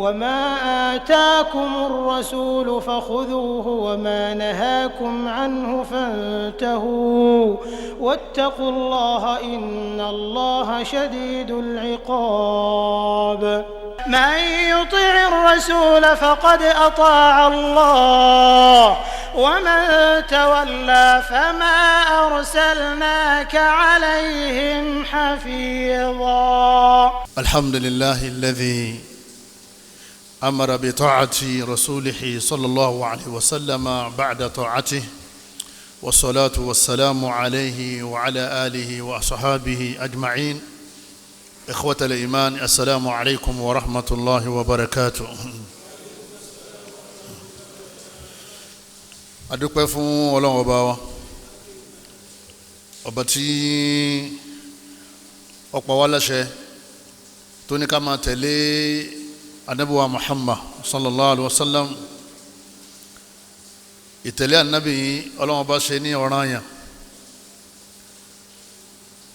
وما آتاكم الرسول فخذوه وما نهاكم عنه فانتهوا واتقوا الله إن الله شديد العقاب من يطع الرسول فقد أطاع الله ومن تولى فما أرسلناك عليهم حفيظا. الحمد لله الذي أمر بطاعة رسوله صلى الله عليه وسلم بعد طاعته، والصلاة والسلام عليه وعلى آله وأصحابه أجمعين. إخوة الإيمان، السلام عليكم ورحمة الله وبركاته. adúpẹ́ fún Ọlọ́run ọba wa, ọba tí ó pa wá láṣẹ tó ní ká máa tẹ̀lé Ànábì wa Muhammad sallallahu alaihi wasallam. Ìtẹ̀lé Ànábì Ọlọ́run ọba ṣe ní ọ̀ranyàn,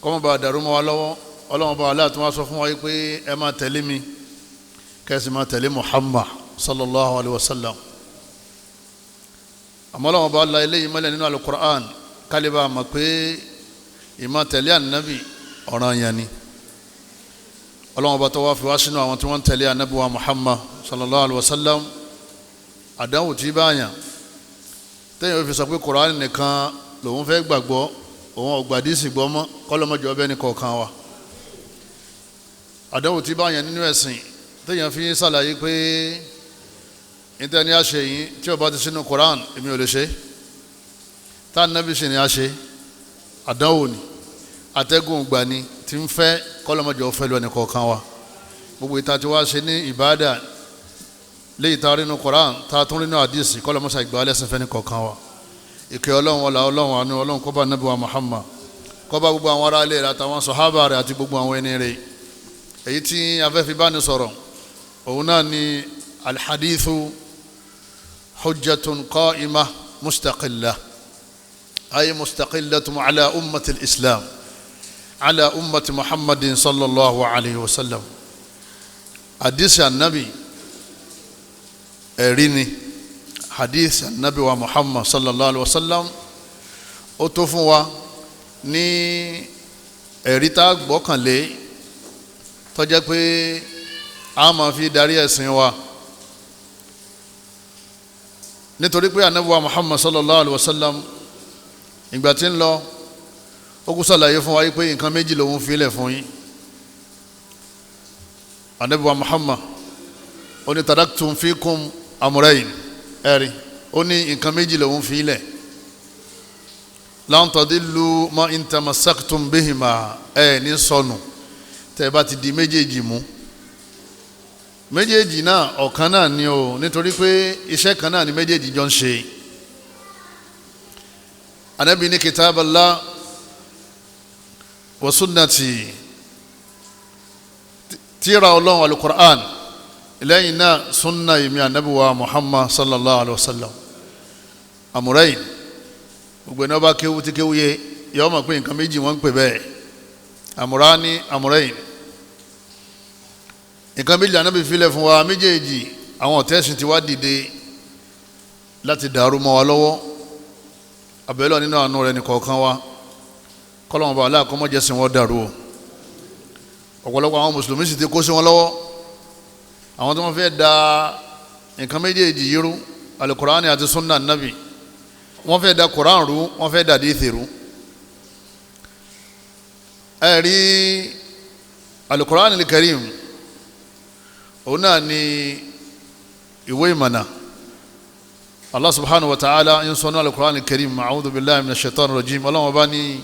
kó má bàa dàrú mọ́ wa lọ́wọ́. Ọlọ́run ọba Allah tún wá sọ fún wa pé ẹ máa tẹ̀lé mi, kẹ́sì máa tẹ̀lé Muhammad sallallahu alaihi wasallam. Àmọ́ Ọlọ́run ọba Allah eléyìí mọ́lẹ̀ nínú al-Qur'an kálíbà mọ̀ pé ìmá tẹ̀lé Ànábì ọ̀ranyàn ni. Ọlọ́run ọba tó wá fi wá sínú àwọn tí wọ́n tẹ̀lé Ànábì wa Muhammad sallallahu alaihi wasallam. Àdánwò tí báyàn tẹ́yìn ó fi sọ pé Qur'an nìkan lòun fẹ́ gbàgbọ́, òun ọ̀gbàdísì gbọ́ mọ́, kọ́lọ́mọ́jọ́ ọbẹ̀ ní kọ̀ọ̀kan wa. Àdánwò tí báyàn nínú ẹ̀sìn tẹ́yìn fi ṣàlàyé pé ìtẹ́ni a ṣe yìí tí ó bá ti sínú Qur'an èmi ò lè ṣe, tá Ànábì sì ni a ṣe. Àdánwò ni, atẹ́gùn gbà ni tí ń fẹ́, kọ́lọ́mọ́jọ́ fẹ́ lọ ní kọ̀ọ̀kan wa. Gbogbo ìta tí wá ṣe ní ìbádà léyìí tá rí nínú Qur'an tá tún rí nínú àdísì, kọ́lọ́mọ́sà ìgbà lẹ́sìn fẹ́ ní kọ̀ọ̀kan wa. Ìkẹ́ Ọlọ́run, ọlá Ọlọ́run, àánú Ọlọ́run kó bá Ànábì wa Muhammad, kó bá gbogbo àwọn ará ilé rẹ̀ àtàwọn sàhábà rẹ̀ àti gbogbo àwọn ẹni rẹ̀. Èyí tí a fẹ́ fi bá ní sọ̀rọ̀ òun náà ni alhadithu hujjatun qa'imah mustaqillah, ay mustaqillatun ala ummati al-islam, ala ummati Muhammadin sallallahu alayhi wa sallam. Hadith Ànábì ẹ̀rí ni, hadith Ànábì wa Muhammad sallallahu alayhi wa sallam ó tó fún wa ní ẹ̀rí tá gbọ́kànlé tó jẹ́ pé a máa fi darí ẹ̀sìn wa. Nítorí pé Ànábì wa Muhammad sallallahu alaihi wasallam ìgbà tí ń lọ ó kú ṣàlàyé fún wa pé nǹkan méjì lòun fílẹ̀ fún yín. Ànábì wa Muhammad ó ní taraktum fikum amrayn, ẹ̀rí ó ní nǹkan méjì lòun fílẹ̀. Lan tadillu ma in tamassaktum bihima, ẹ̀ ní sọnù tẹ́ bá ti di méjèèjì mú. Méjèèjì náà ọ̀kan náà ni o, nítorí pé iṣẹ́ kan náà ni méjèèjì jọ ń ṣe. Ànábì ní kitaballah wa sunnati, tírà Ọlọ́run al-Qur'an, lẹ́yìn náà sunna ìmí Ànábì wa Muhammad sallallahu alaihi wasallam. Amrayn, gbogbo ẹni ọba kéwú tí kéwú yé yọ mọ̀ pé nǹkan méjì wọ́n ń pè bẹ́ẹ̀. Amrani amrayn, nǹkan méjì Ànábì filẹ̀ fún wa. Méjèèjì àwọn ọ̀tẹ́sìn ti wá dìde láti dàrú mọ́ wa lọ́wọ́. Abẹ́lọ́ nínú àánú rẹ̀ nìkọ̀ọ̀kan wa, kọ́lọ́mù bá aláàkọ́ mọ́ jẹ́sìn wọn dàrú o. Ọ̀pọ̀lọpọ̀ àwọn mùsùlùmí sì ti kó sí wọn lọ́wọ́. Àwọn tó wọ́n fẹ́ da nǹkan méjèèjì yìí rú, alukur'ani àti sunna Ànábì, wọ́n fẹ́ da Qur'an rú, wọ́n fẹ́ da hadith rú. Ẹ̀rí alukur'ani al-Karim òun náà ni ìwé ìmọ̀nà. Allah subhanahu wa ta'ala ń sọ ní al-Qur'an al-Karim, a'udhu billahi minash shaitanir rajim. Ọlọ́run bá ní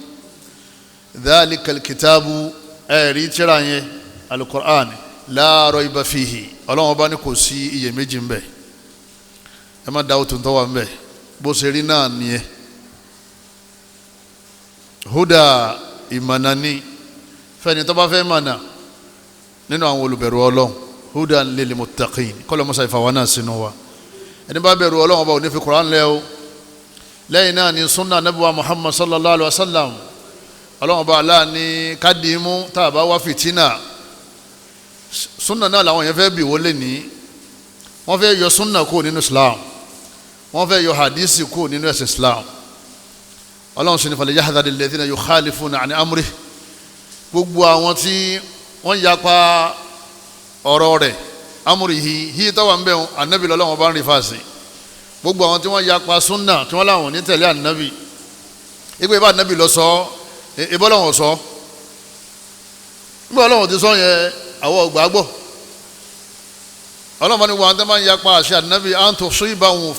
dhalika al-kitabu, ẹ̀rí tírà yẹn al-Qur'an, la rayba fihi, Ọlọ́run bá ní kò sí iyèméjì ń bẹ, ẹ má dáwọ́ tó ń tọ́wà ń bẹ, bó ṣe rí náà nìyẹn. Huda, ìmọ̀nà ni fẹ́ni tó bá fẹ́ mọ̀nà nínú àwọn olùbẹ̀rù Ọlọ́run. Hudan lil muttaqin, kọ́lọ̀ mọ́sá ìfàwọ́nà sínú wa. Ẹni bá bẹ̀rù Ọlọ́run ọba ò ní fi Qur'an lẹ́ o. Lẹ́yìn náà ni sunna Ànábì wa Muhammad sallallahu alaihi wasallam. Ọlọ́run ọba Allah ní kádìímú tá a bá wá fìtínà. Sunna náà làwọn yẹn fẹ́ bì wọlé ní wọ́n fẹ́ yọ sunna kúrò nínú Islam, wọ́n fẹ́ yọ hadisi kúrò nínú ẹ̀sìn Islam. Ọlọ́run sì ní falyahdharil ladhina yukhalifuna an amrihi, gbogbo àwọn tí wọ́n yapa ọ̀rọ̀ rẹ̀, amrihi hí tọ́wà ń bẹ̀rún ànábì lọ́lọ́wọ́n bá ń rí fàásì, gbogbo àwọn tí wọ́n yapa sunna tí wọ́n láwọn ní tẹ̀lé ànábì, ìgbé ibà ànábì lọ sọ ìbọ́lọ́wọ́n sọ, nígbà Ọlọ́run ti sọ yẹn àwọn ọgbàgbọ́. Ọlọ́run bá ní wọn tó máa ń yapa àṣẹ ànábì an tusibahum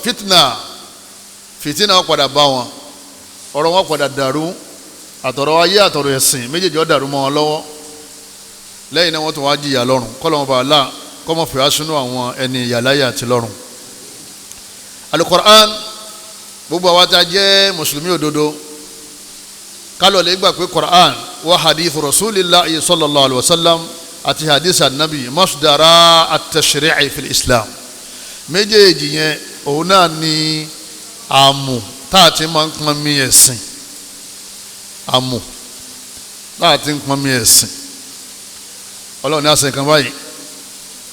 fìtínà padà bá wọn, ọ̀rọ̀ wọn padà dàrú, àtọ̀rọ̀ ayé àtọ̀rọ̀ ẹ̀sìn méjèèjì ó dàrú mọ́ wọn lọ́wọ́, lẹ́yìn náà wọ́n tún wá jìyà lọ́run. kọ́lọ́mọ bá Allah kọ́mọ fìyà sínú àwọn ẹni ìyàláyà àti lọ́run. Al-Qur'an, gbogbo àwa tá a jẹ́ mùsùlùmí òdodo kálọ̀ lè gbà pé Qur'an wa hadith rasulillah sallallahu alayhi wa sallam àti hadith anabi masdara at-tashri'i fil Islam, méjèèjì yẹn òun náà ni àmù táàtì máa ń pọn mi ẹ̀sìn, àmù táàtì ń pọn mi ẹ̀sìn. Ọlọ́run ní àṣẹ kan báyìí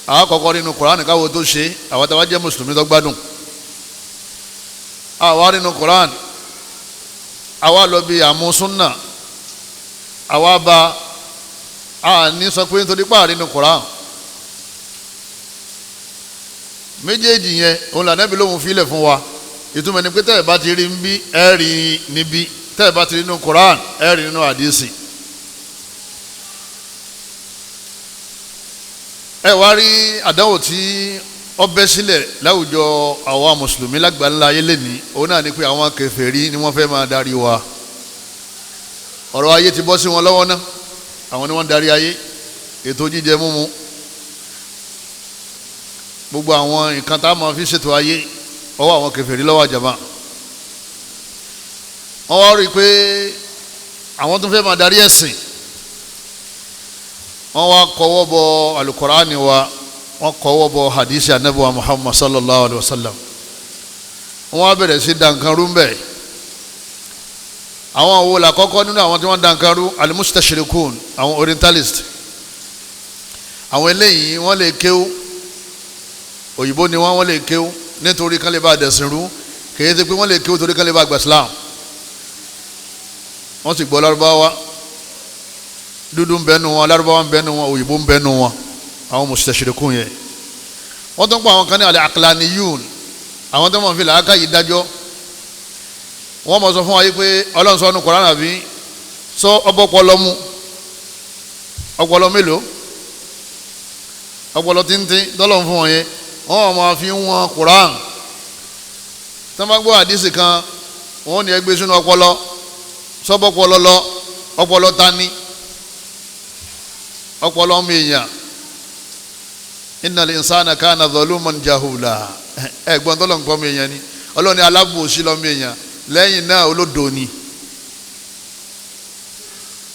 àkọ́kọ́ nínú Qur'an káwọ́ tó ṣe àwọn táwa jẹ́ mùsùlùmí tó gbádùn, àwa nínú Qur'an àwa lọ bí àmú súnà, àwa bá a ní sọ pé nítorí páàrí nínú Qur'an. Méjèèjì yẹn òun là Nábì lóhun fílẹ̀ fún wa, ìtumọ̀ ni pé tẹ́ẹ̀ bá ti rí ń bí ẹ rí níbí, tẹ́ẹ̀ bá ti rí nínú Qur'an ẹ rí nínú hadisi. Ẹ wá rí àdánwò tí ó bẹ́ sílẹ̀ láwùjọ àwa mùsùlùmí lágbàńlá ayé lẹ́ni, òun náà ni pé àwọn kèfèrí ni wọ́n fẹ́ máa darí wa. Ọ̀rọ̀ ayé ti bọ́ sí wọn lọ́wọ́ náà, àwọn ni wọ́n darí ayé, ètò jíjẹ múmu, gbogbo àwọn nǹkan tá a máa fi ṣètò ayé ọwọ́ àwọn kèfèrí lọ́wọ́ àjàmá. Wọ́n wá rí i pé àwọn tó fẹ́ máa darí ẹ̀sìn, wọ́n wá kọwọ́ bọ Al-Qur'ani wa, wọ́n kọwọ́ bọ hadisi anabi wa Muhammad sallallahu alayhi wa sallam. Wọ́n wá bẹ̀rẹ̀ sí dankanru ń bẹ̀. Àwọn wo la kọ́kọ́ nínú àwọn tí wọ́n dankanru? Al-mustashirikun, àwọn orientalist. Àwọn eléyìí wọ́n lè kéwú, òyìnbó ni wọ́n lè kéwú nítorí kan lè bá dẹ̀sìn rú, kìí ṣe pé wọ́n lè kéwú torí kan lè bá gba Islam. Wọ́n sì gbọ́ Lárúbáwá, dúdú ń bẹnu wọn, Lárúbáwá ń bẹnu wọn, òyìnbó ń bẹnu wọn, àwọn mustashirikun yẹn. Wọ́n tún pa àwọn kan ní al-aqlaniyun, àwọn tó mọ̀ fi làákà yìí dájọ́. Wọ́n mọ̀ sọ fún wa yìí pé Ọlọ́run sọ nínú Qur'an àbí sọ ọpọlọ mú, ọpọlọ mélòó, ọpọlọ tíntín dọ́lọ́run fún wọn yẹn, wọ́n máa fi wọn Qur'an. Tí wọ́n bá gbọ́ àdísì kan wọ́n ní ẹgbẹ́ sínú ọpọlọ, sọ́bọ̀pọlọ lọ, ọpọlọ tani, ọpọlọ ọmọ èèyàn. Innal insana kana zaluman jahula, ẹ̀gbọ́n tọ́lọ̀ nǹkan ọmọ èèyàn ni, Ọlọ́run ní alábòsí lọ́mọ èèyàn, lẹ́yìn náà olódo ni.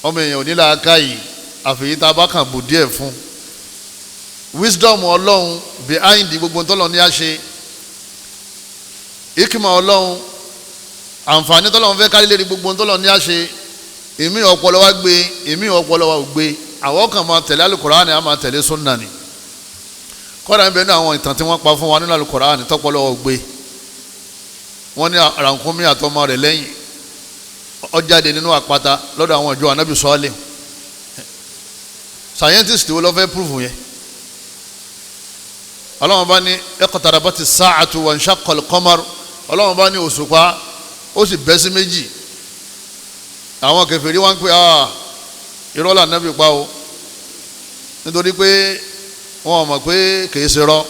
Ọmọ èèyàn ò ní làákàyè àfẹ̀yí tá a bá kàn bù díẹ̀ fún. Wisdom Ọlọ́run behind gbogbo tọ́lọ̀ ní a ṣe, ikima Ọlọ́run, àǹfààní tọ́lọ̀ fẹ́ kárí lérí gbogbo tọ́lọ̀ ní a ṣe. Èmi ọpọlọ wa gbé, èmi ọpọlọ wa ò gbé, àwọn kan máa tẹ̀lé Al-Qur'ani, a máa tẹ̀lé sunna ni. Kọ́dà ń bẹ ní àwọn ìtàn tí wọ́n pa fún wa nínú Al-Qur'ani tọ́pọlọ wa ò gbé. Wọ́n ní ràkúnmí àtọmọ rẹ̀ lẹ́yìn ó jáde nínú àpáta lọ́dọ̀ àwọn ìjọ Ànábì Sọ́ọ́lẹ̀. Scientist wo ló fẹ́ prove yẹn? Ọlọ́run bá ní iqtarabati s-sa'atu wa inshaqqa al-qamar, Ọlọ́run bá ní òṣùpá ó sì bẹ́ sí méjì. Àwọn kèfèrí wọ́n ń pè irọ́ là Ànábì pa o, nítorí pé wọ́n mọ̀ pé kìí ṣe rọ́.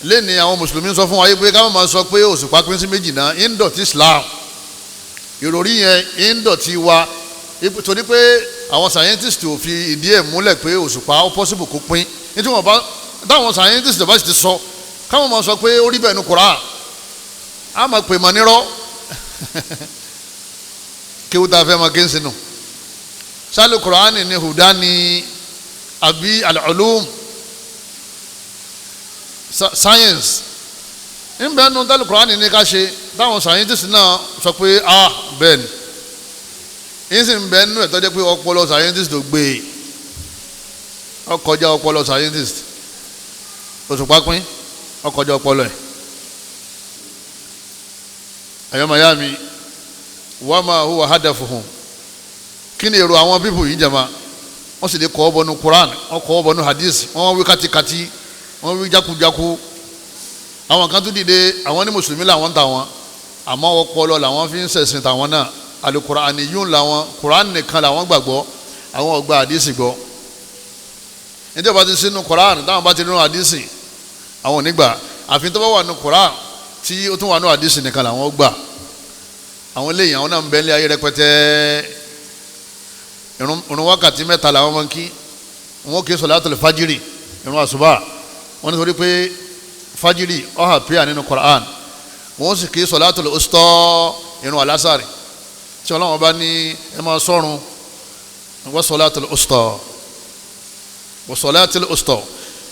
Lẹ́ni àwọn mùsùlùmí sọ fún wa yìí pé ká máa sọ pé òṣùpá pín sí méjì náà, ìndọ̀tí Islam, ìròrí yẹn ìndọ̀tí wa, torí pé àwọn scientist ò fi ìdí ẹ̀ múlẹ̀ pé òṣùpá ó possible kó pín. Nítorí wọn bá táwọn scientist bá sì ti sọ káwọn máa sọ pé ó rí bẹ́ẹ̀ ní Qur'an, á máa pè mọ́ nírọ́. Kí wọ́n ta fẹ́ máa gé ń sinú. Sálù Qur'an ní huda ni àbí al-ulum science ń bẹ́ẹ̀ nu tẹ́lẹ̀ Qur'an ní ká ṣe, táwọn scientist náà sọ pé bẹ́ẹ̀ ni ń sì ń bẹ́ẹ̀ nú ẹ̀ tọ́jú pé ọpọlọ scientist tó gbé ọkọjá ọpọlọ scientist. òṣùpá pín ọkọ̀jọ́ ọpọlọ ẹ̀. ẹ̀yọ́ mayami wa ma huwa hadafuhum, kí ni èrò àwọn pípù yìí jama? wọ́n sì lè kọ́ bọ́nu Quran, wọ́n kọ́ bọ́nu hadith, wọ́n wí kátikati, wọ́n wí jákujáku. àwọn kan tún dìde àwọn ní mùsùlùmí làwọn ń ta wọn, àmọ́ ọpọlọ làwọn fi ń ṣẹ̀sìn tàwọn náà. alukuraniyun làwọn, Quran nìkan làwọn gbàgbọ́, àwọn ò gba hadith gbọ́. nítorí bá ti sínú Quran táwọn bá ti nínú hadith àwọn ò ní gbà, àfi tó bá wà nínú Quran tí ó tún wà nínú hadith nìkan làwọn gbà. àwọn eléyìí àwọn náà ń bẹ ní ayé rẹpẹtẹ. ìrun wákàtí mẹ́ta làwọn máa ń kí. wọn kì í sọ̀látùl fájírì, ìrun àsùbá, wọn nítorí pé fájírì ó hà píà nínú Quran. wọn sì kì í sọ̀látùl ustá, ìrun àlásàrì, tí Ọlọ́run bá ní ẹ máa sọ́run wa sọ̀látùl ustá, wa sọ̀látùl ustá,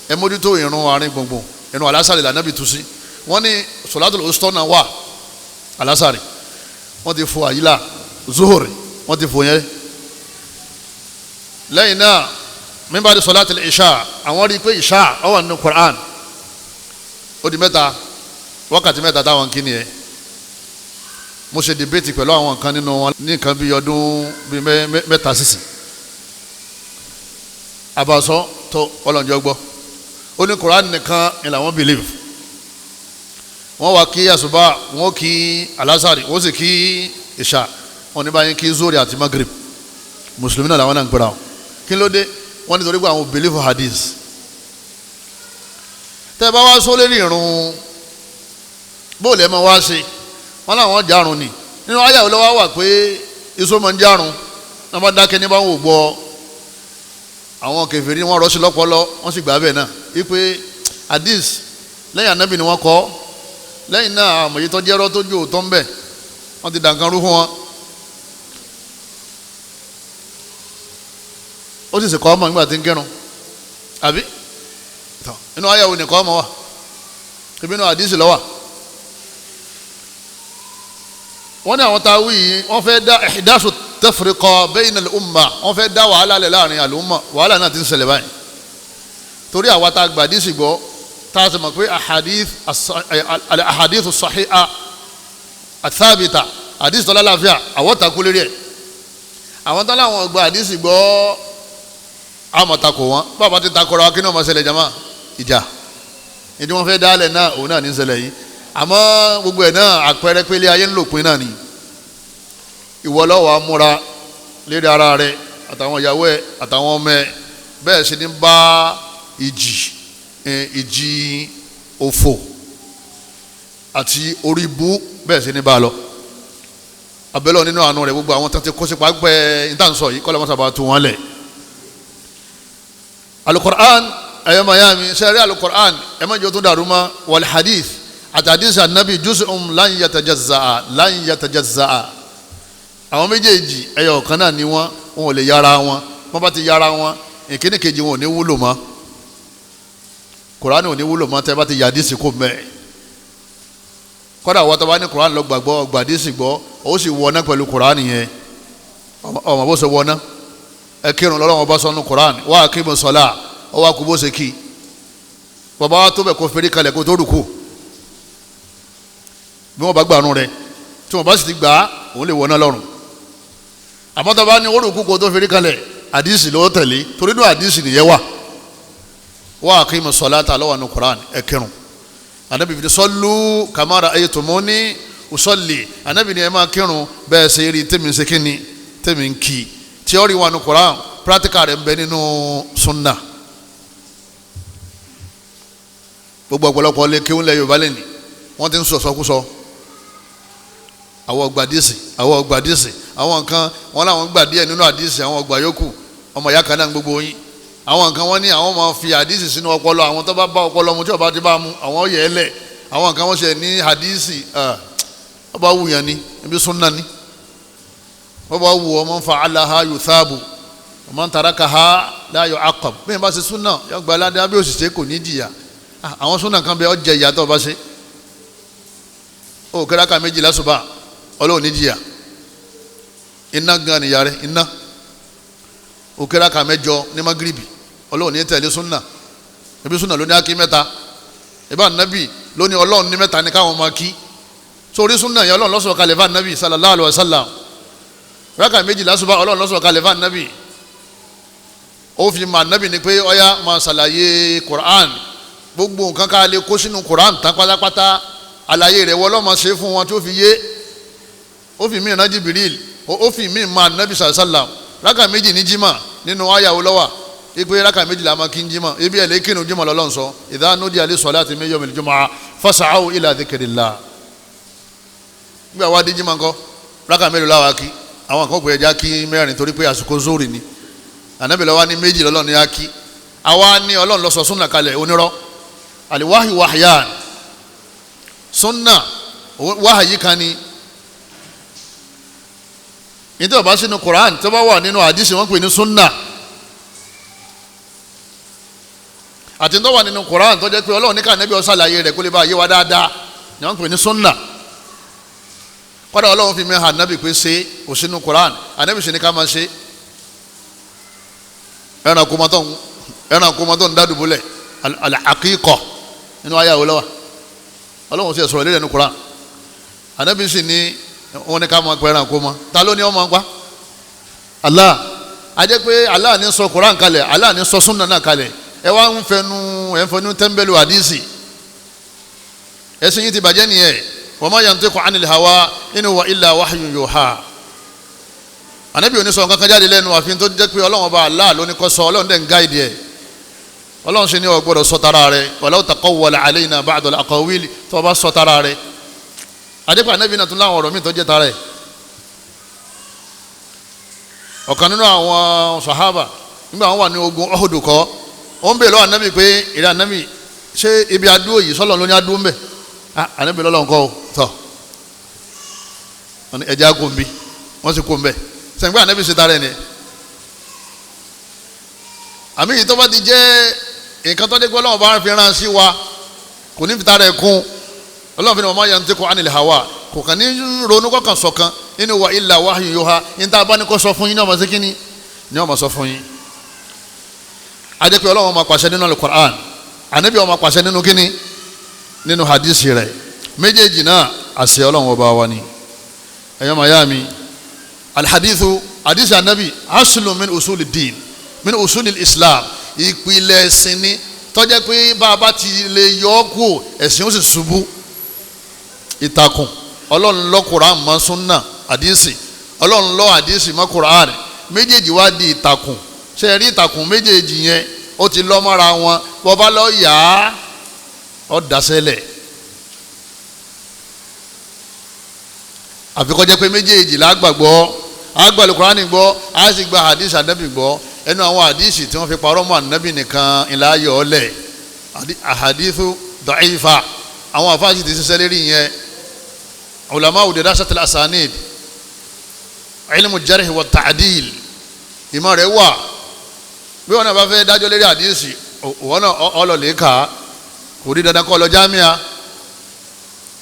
ẹ mójútó ìrun àárín gbùngbùn. ìrun àlásàrì l'Ànábì tú sí. wọ́n ní sọ̀látùl ustá náà wà àlásàrì, wọ́n ti fò àyílà zuhuri, wọ́n ti fò yẹn. lẹ́yìn náà min ba'di sọ̀látùl ìṣà, àwọn rí i pé ìṣà ó wà nínú Quran, ó di mẹ́ta, wákàtí mẹ́ta táwọn kí ni ẹ. mo ṣe debate pẹ̀lú àwọn kan nínú wọn ní nǹkan bíi ọdún bíi mẹ́ta sísìn. àbàṣọ tó ọlọ́njọ́ gbọ́, ó ní Quran nìkan ni làwọn believe. wọ́n wá kí àsùbá, wọ́n kí alásàrì, wọ́n sì kí ìṣà, wọ́n ní báyìí kí zori àti magrib. mùsùlùmí náà làwọn náà ń pera wọn. kí ló dé? wọ́n ní torí pé àwọn believe hadith. tẹ́ ẹ bá wá sólé ní ìrun bóòlù ẹ̀ máa wá ṣe, wọ́n láwọn jarun ni. nínú ayé àwọn olówó wà pé iṣó máa ń jarun, wọ́n bá dákẹ́ ní báwọn ò gbọ́. àwọn kèfèrí wọn rọ́ sí lọ́pọlọ, wọ́n sì gbà bẹ́ẹ̀ náà wípé hadith lẹ́yìn Ànábì ni wọ́n kọ́. lẹ́yìn náà àmọ̀yé tó jẹ́rọ́ tó jò tó ń bẹ̀, wọ́n ti dànkan rú fún wọn. ó sì kọ́ ọmọ nígbà tí ń kírun àbí inú ayáwo nìkan ọmọ wa, ibi inú àdísì lọ́wà. wọ́n ní àwọn táwí yìí wọ́n fẹ́ dá ihdasu tafriqa bayna al-umma, wọ́n fẹ́ dá wàhálà lẹ̀ láàrin al-umma. wàhálà náà ti ń ṣẹlẹ̀ báyìí torí àwa tá a gbà àdísì gbọ́, tá a sì mọ̀ pé al-ahadithu sahiha athabita, àdísì tọ́lá láàfíà, àwọn takú lérí ẹ̀. àwọn tọ́lá àwọn gba àdísì gbọ́, àmọ̀ takò wọn. bàbá ti takọ̀rọ̀ kí ni wọ́n máa ṣẹlẹ̀ jama? ìjà. ìdí wọ́n fẹ́ dálẹ̀ náà òun náà ní ṣẹlẹ̀ yìí. àmọ́ gbogbo ẹ̀ náà àpẹẹrẹ pélé ayé ń lòpin náà ni. ìwọ ló wá múra lérí ara rẹ àtàwọn ìyàwó ẹ àtàwọn ọmọ ẹ, bẹ́ẹ̀ sì ní bá ìjì òfò àti orí ibú bẹ́ẹ̀ sì ní bá a lọ. abẹ́lẹ́ nínú àánú rẹ̀ gbogbo àwọn tó ti kó sí pàgbẹ́ ìtànsọ yìí kọ́lọ́ mọ́sàbà tú wọn lẹ̀. alukur'an ẹ̀yọ́ mayami sẹ́rí alukur'an ẹ̀ má jẹ́ tó dàrú ma wal hadith àti hadith anabi juz'un lan yatajazza'a. àwọn méjèèjì ẹ̀yọ̀ kan náà ni wọn ò lè yára wọn. wọ́n bá ti yára wọn ìkíní kejì wọn ò ní wúlò mọ́. kur'an ò ní wúlò mọ́ tẹ́ bá ti yà hadith kó mẹ́ẹ̀. kọ́dà wọ́n tó bá ní Quran lọ gbàgbọ́ gbàdísì gbọ́, ó sì wọná pẹ̀lú Quran yẹn. ọmọ bó ṣe wọná, ẹ kírun lọ́lọ́wọ́ bá sọ́nù Quran, wà á kírun sọ́lá, ó wà kú bó ṣe kí. bàbá wa tó bẹ̀ kó fèrè kalẹ̀ kó tó rùkú. bí wọ́n bá gbàrún rẹ̀ tí wọ́n bá sì ti gbà á, òun lè wọná lọ́rùn. àmọ́ tó bá ní orùkú kó tó fèrè kalẹ̀, àdísì ló tẹ̀lé, torí náà àdísì nìyẹn wà á kírun sọ́lá tà lọ́wọ́ nù Quran, ẹ kírun. anabi fi sọlú kamara ayétumuni usọlì, anabi ni ẹ máa kírun bẹ́ẹ̀ ṣe rí tèmi ṣe kíni tèmi ń kí. tíọ́rì wà ní Quran, practical rẹ̀ ń bẹ nínú sunna. gbogbo ọ̀pọ̀lọpọ̀ lè kéwọ́n lẹ Yorùbá lẹ́nu wọ́n ti ń sọ̀sọ́kúsọ. àwọn gbàdísì àwọn nǹkan wọn làwọn gbà díẹ̀ nínú àdísì, àwọn ọgbà yòókù ọmọ ìyá kan náà gbogbo yín. àwọn nǹkan wọn ní àwọn máa fi hadisi sínú ọpọlọ, àwọn tó bá ọpọlọ mu tí ọba ti bá mu àwọn yẹ ẹ lẹ. àwọn nǹkan wọn ṣe ní hadisi ọba wù yẹn ni ibi sunna ni. ọba wù ọmọ fa'alaha yuthabu wa man tarakaha la yu'aqab. bẹ́ẹ̀ bá ṣe sunna yọ gba aládé abẹ́ òṣìṣẹ́ kò ní jìyà. àwọn sunna kan bẹ ọjẹ ìyá tó bá ṣe. ó kẹ́ráka méjì lásùbà ọlọ́run ní jìyà. iná gan ni yàrá iná. ó kẹ́ráka mẹ́jọ ní magribi ọlọ́run ní tẹ̀lé sunna, ebi sunna ló ní akí mẹ́ta ìbá nàbì lóní ọlọ́run ní mẹ́ta ní káwọn máa kí sórí súnà yẹn ọlọ́run ló sọ̀ kalẹ̀ fún nàbì sallallahu alaihi wasallam rákà méjì lásùbà ọlọ́run ló sọ̀ kalẹ̀ fún nàbì ó fi máa nàbì ni pé ọyá máa ṣàlàyé Qur'an gbogbo nǹkan ká lè kó sínú Qur'an tán pátápátá àlàyé rẹ̀ wọ́n lọ́mọ ṣe fún wọn tó fi yé ó fi mí rán Jibril ó fi mí máa nàbì sallallahu alaihi wasallam rákà méjì ní jimá nínú ayàwó lọ́wọ́ ipe rákà méjì la máa kí n jimá ibi ẹ̀ lè kírun jimá lọ́lọ́run sọ idha nudiya lis-salati min yawmil jumu'ah fas'aw ila dhikrillah nígbà wá dé jimá ńkọ́ rákà mélòó láwa kí àwọn kan gbé ẹja kí mẹ́rin torí pé àsìkò zóòrì ni ànábì lọ́wọ́ ní méjì lọ́lọ́run ní á kí àwa ní ọlọ́run ló sọ súnà kalẹ̀ onírọ́ al-wahyu wahyan súnà wáhàyí kan ni nítorí ọba sínú Quran tó bá wà nínú àdìsí wọn pè ní súnà àti tó wà nínú Quran tó jẹ́ pé ọlọ́run ní ká ànábì ó ṣàlàyé rẹ̀ kó lè bá yé wa dáadáa ni wọ́n pè ní súnà kọ́dà ọlọ́run fi mẹ́hàn ànábì pé ṣe kò sínú Quran ànábì sì ní ká máa ṣe ẹran kó mọ́tò ń dádùbúlẹ̀ al-aqiqah nínú ayáwó lọ́wọ́ ọlọ́run sì ẹ̀ sọ̀rọ̀ lé nínú Quran ànábì sì ní wọ́n ní ká máa pẹ́ ẹran kó mọ́ ta ló ní wọ́n máa pa Allah ajẹ́ pé Allah ní sọ Quran kalẹ̀ Allah ní sọ súnà náà kalẹ̀ ẹ wá ń fẹnu tẹ́ḿbẹ́lú àdìsí ẹ̀sìn yìí ti bàjẹ́ nìyẹn wa ma yantiqu anil hawa in huwa illa wahyun yuha ànábì ò ní sọ nǹkan kan jáde lẹ́nu àfihàn tó jẹ́ pé ọlọ́run ọba Allah ló ní kó sọ ọlọ́run dẹ̀ ń gáìdì ẹ̀ ọlọ́run ṣe ní o gbọ́dọ̀ sọ tara rẹ̀ walau taqawwala alayna ba'd al-aqawil tó bá sọ tara rẹ̀ àdépò ànábì náà tún láwọn ọ̀rọ̀ míì tó jẹ́ tara ẹ̀ ọ̀kan nínú àwọn sàhábà nígbà wọn wà ní ogun Uhud kọ́ ó ń bèèrè lọ́wọ́ ànábì pé ìrẹ́ ànábì ṣé ibi adúó yìí sọ́lọ́ ló ní adúó ń bẹ̀ ànábì lọ́lọ́ nǹkan o tọ̀ ẹ̀jẹ̀ àgùn bí wọ́n sì kó ń bẹ̀ sẹ́yìn pé ànábì ṣe tara ẹ̀ ni àmì yìí tó bá ti jẹ́ nǹkan tó dé pé ọlọ́run bá fi rán sí wa kò ní fi tara ẹ̀ kún ọlọ́run fi ní wa ma yantiqu anil hawa kò kàn ní ronú kọ́kàn sọ̀kan in huwa illa wahyun yuha ní tá a bá ní kó sọ fún yín ní ọmọ sí kínní ní ọmọ sọ fún yín adé pé ọlọ́run máa pàṣẹ nínú al-Qur'an ànábì ó máa pàṣẹ nínú kínní nínú hadisi rẹ̀ méjèèjì náà àṣẹ ọlọ́run ọba wa ni ẹ̀yọ́ mayami alhadithu hadisi ànábì aslun min usuli din min usuli islam ìpìlẹ̀ ẹ̀sìn ni tó jẹ́ pé bá a bá ti lè yọ ọ́ kú ẹ̀sìn ó sì ṣubú ìtàkùn ọlọ́run lọ Qur'an mọ́ súnà hadisi ọlọ́run lọ hadisi mọ́ Qur'an méjèèjì wá di ìtàkùn ṣe rí ìtàkùn méjèèjì yẹn ó ti lọ́ mọ́ra wọn bọ́ bá lọ yà á ọ́ dasẹ́lẹ̀ àfikọ́ jẹ́ pé méjèèjì lágbàgbọ́ àgbàlù Qur'an gbọ́ á sì gba hadisi ànábì gbọ́ ẹnu àwọn hadisi tí wọ́n fi parọ́ mọ́ ànábì nìkan ìlàyọ̀ ọ̀lẹ̀ ahadithu da'ifa àwọn àfáàsì ti ṣiṣẹ́ lérí yẹn ulama dirasat al-asanid ilmu jarh wa ta'dil ìmọ̀ rẹ̀ wà bí wọn náà bá fẹ́ dájọ́ lérí hadisi wọn náà ọlọ́lẹ̀ ká kò rí dandan kọ́ lọ jámíà